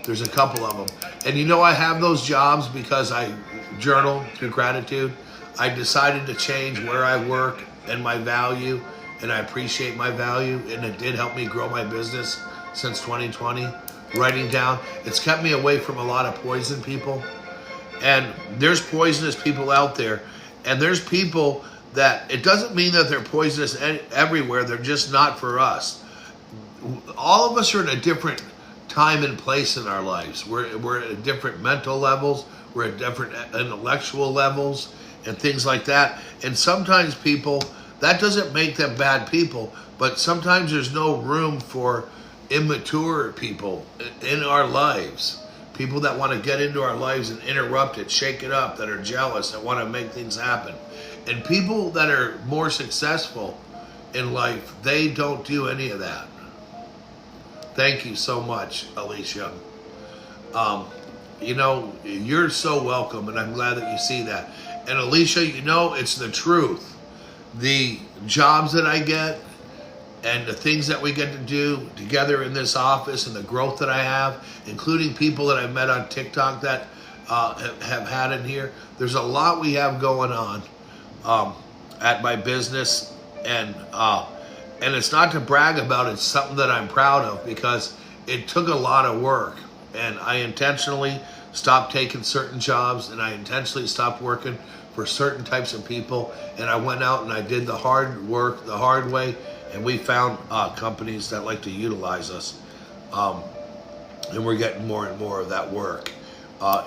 [SPEAKER 2] There's a couple of them. And you know I have those jobs because I journal through gratitude. I decided to change where I work and my value, and I appreciate my value, and it did help me grow my business since 2020. Writing down, it's kept me away from a lot of poison people. And there's poisonous people out there, and there's people that it doesn't mean that they're poisonous everywhere. They're just not for us. All of us are at a different time and place in our lives. We're at different mental levels. We're at different intellectual levels and things like that. And sometimes people, that doesn't make them bad people, but sometimes there's no room for immature people in our lives. People that want to get into our lives and interrupt it, shake it up, that are jealous, that want to make things happen. And people that are more successful in life, they don't do any of that. Thank you so much, Alicia. You know, you're so welcome, and I'm glad that you see that. And Alicia, you know, it's the truth. The jobs that I get and the things that we get to do together in this office and the growth that I have, including people that I've met on TikTok that have had in here, there's a lot we have going on at my business. And it's not to brag about it, it's something that I'm proud of because it took a lot of work. And I intentionally stopped taking certain jobs, and I intentionally stopped working for certain types of people. And I went out and I did the hard work the hard way, and we found companies that like to utilize us. And we're getting more and more of that work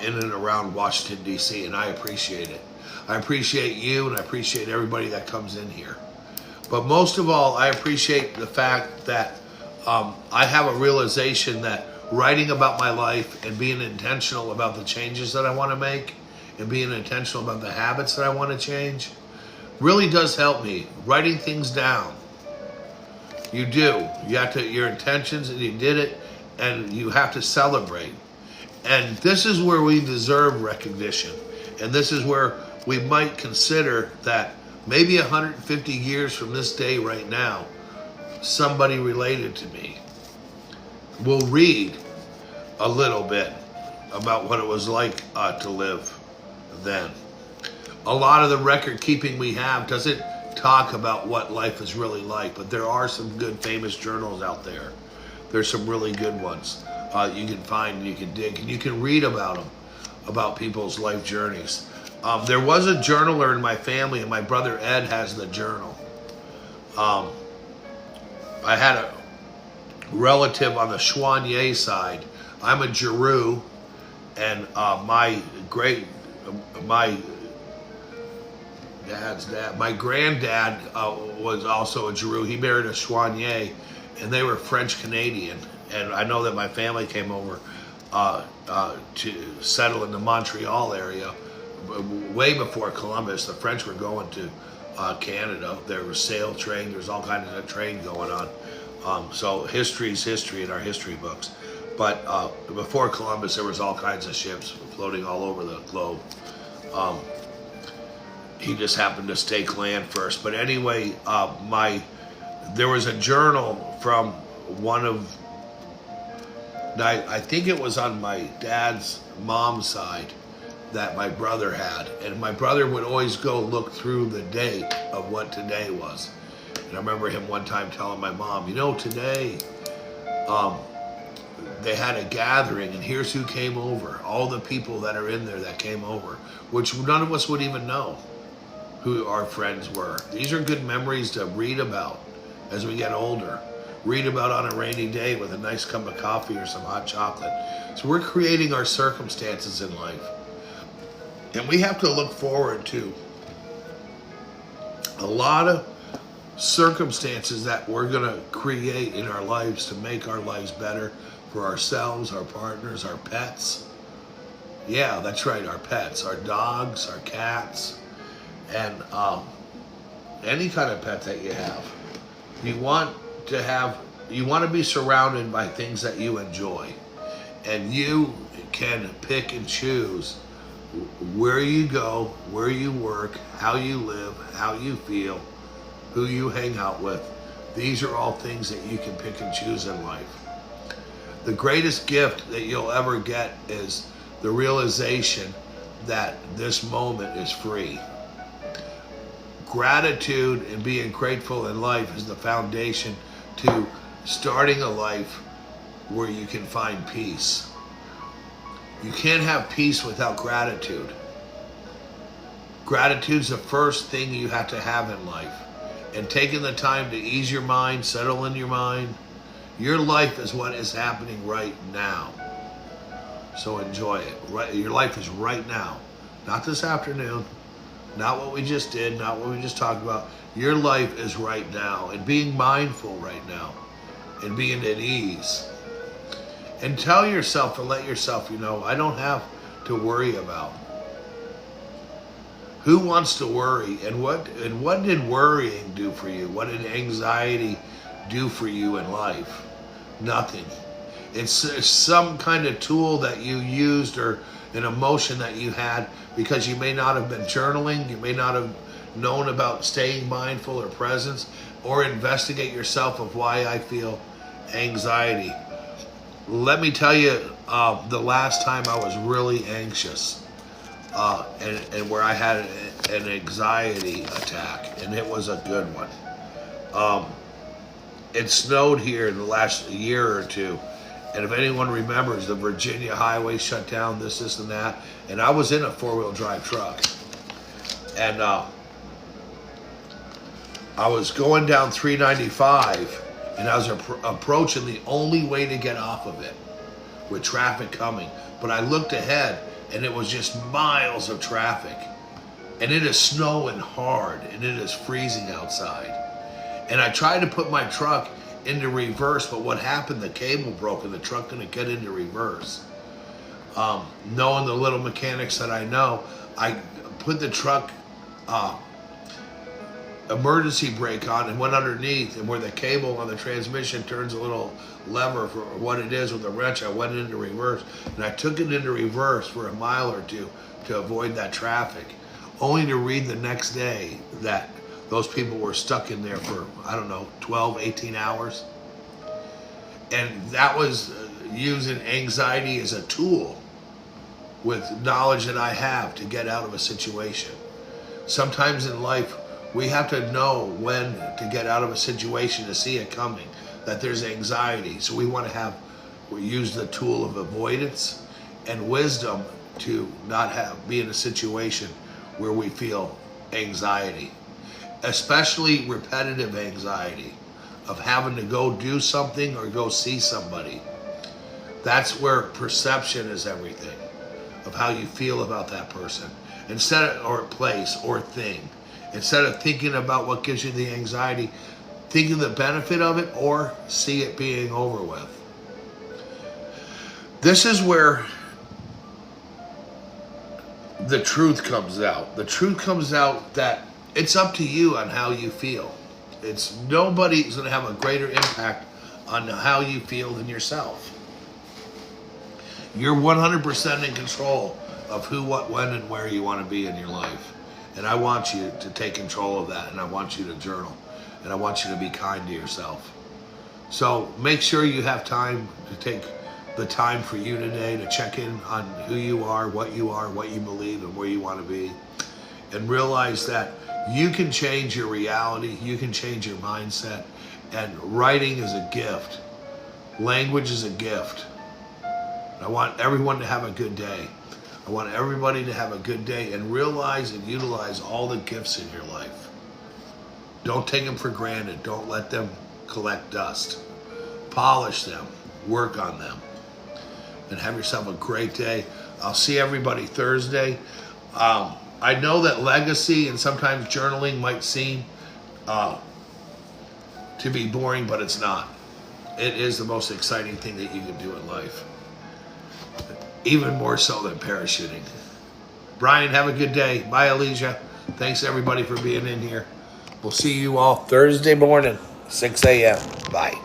[SPEAKER 2] in and around Washington, D.C., and I appreciate it. I appreciate you, and I appreciate everybody that comes in here. But most of all, I appreciate the fact that I have a realization that writing about my life and being intentional about the changes that I want to make and being intentional about the habits that I want to change really does help me. Writing things down. You do. You have to, your intentions, and you did it, and you have to celebrate. And this is where we deserve recognition. And this is where we might consider that maybe 150 years from this day right now, somebody related to me will read a little bit about what it was like to live then. A lot of the record keeping we have doesn't talk about what life is really like, but there are some good famous journals out there. There's some really good ones you can find and you can dig, and you can read about them, about people's life journeys. There was a journaler in my family, and my brother Ed has the journal. I had a relative on the Chouanier side. I'm a Giroux, and my granddad was also a Giroux. He married a Chouanier, and they were French Canadian. And I know that my family came over to settle in the Montreal area way before Columbus. The French were going to Canada. There was sail trade. There's all kinds of trade going on. So history's history in our history books. But before Columbus, there was all kinds of ships floating all over the globe. He just happened to stake land first. But anyway, there was a journal from one of, I think it was on my dad's mom's side that my brother had. And my brother would always go look through the date of what today was. And I remember him one time telling my mom, you know, today they had a gathering, and here's who came over. All the people that are in there that came over, which none of us would even know who our friends were. These are good memories to read about as we get older. Read about on a rainy day with a nice cup of coffee or some hot chocolate. So we're creating our circumstances in life. And we have to look forward to a lot of circumstances that we're going to create in our lives to make our lives better for ourselves, our partners, our pets. Yeah, that's right, our pets, our dogs, our cats, and any kind of pet that you have. You want to be surrounded by things that you enjoy, and you can pick and choose where you go, where you work, how you live, how you feel, who you hang out with. These are all things that you can pick and choose in life. The greatest gift that you'll ever get is the realization that this moment is free. Gratitude and being grateful in life is the foundation to starting a life where you can find peace. You can't have peace without gratitude. Gratitude's the first thing you have to have in life. And taking the time to ease your mind, settle in your mind. Your life is what is happening right now. So enjoy it. Right, your life is right now. Not this afternoon. Not what we just did. Not what we just talked about. Your life is right now. And being mindful right now. And being at ease. And tell yourself and let yourself, I don't have to worry about. Who wants to worry? And what did worrying do for you? What did anxiety do for you in life? Nothing. It's some kind of tool that you used or an emotion that you had because you may not have been journaling, you may not have known about staying mindful or presence, or investigate yourself of why I feel anxiety. Let me tell you the last time I was really anxious. And where I had an anxiety attack, and it was a good one. It snowed here in the last year or two, and if anyone remembers, the Virginia highway shut down, this and that, and I was in a four-wheel drive truck, and I was going down 395, and I was approaching the only way to get off of it with traffic coming, but I looked ahead, and it was just miles of traffic. And it is snowing hard, and it is freezing outside. And I tried to put my truck into reverse, but what happened, the cable broke, and the truck didn't get into reverse. Knowing the little mechanics that I know, I put the truck emergency brake on and went underneath, and where the cable on the transmission turns a little lever for what it is with a wrench, I went into reverse, and I took it into reverse for a mile or two to avoid that traffic, only to read the next day that those people were stuck in there for, 12, 18 hours. And that was using anxiety as a tool with knowledge that I have to get out of a situation. Sometimes in life, we have to know when to get out of a situation to see it coming, that there's anxiety. So we use the tool of avoidance and wisdom to not be in a situation where we feel anxiety, especially repetitive anxiety of having to go do something or go see somebody. That's where perception is everything, of how you feel about that person, or place or thing. Instead of thinking about what gives you the anxiety, think of the benefit of it or see it being over with. This is where the truth comes out. The truth comes out that it's up to you on how you feel. Nobody's going to have a greater impact on how you feel than yourself. You're 100% in control of who, what, when, and where you want to be in your life. And I want you to take control of that, and I want you to journal, and I want you to be kind to yourself. So make sure you have time to take the time for you today to check in on who you are, what you believe, and where you want to be. And realize that you can change your reality, you can change your mindset, and writing is a gift. Language is a gift. I want everyone to have a good day. I want everybody to have a good day and realize and utilize all the gifts in your life. Don't take them for granted. Don't let them collect dust. Polish them. Work on them. And have yourself a great day. I'll see everybody Thursday. I know that legacy and sometimes journaling might seem to be boring, but it's not. It is the most exciting thing that you can do in life. Even more so than parachuting. Brian, have a good day. Bye, Alicia. Thanks, everybody, for being in here. We'll see you all Thursday morning, 6 a.m. Bye.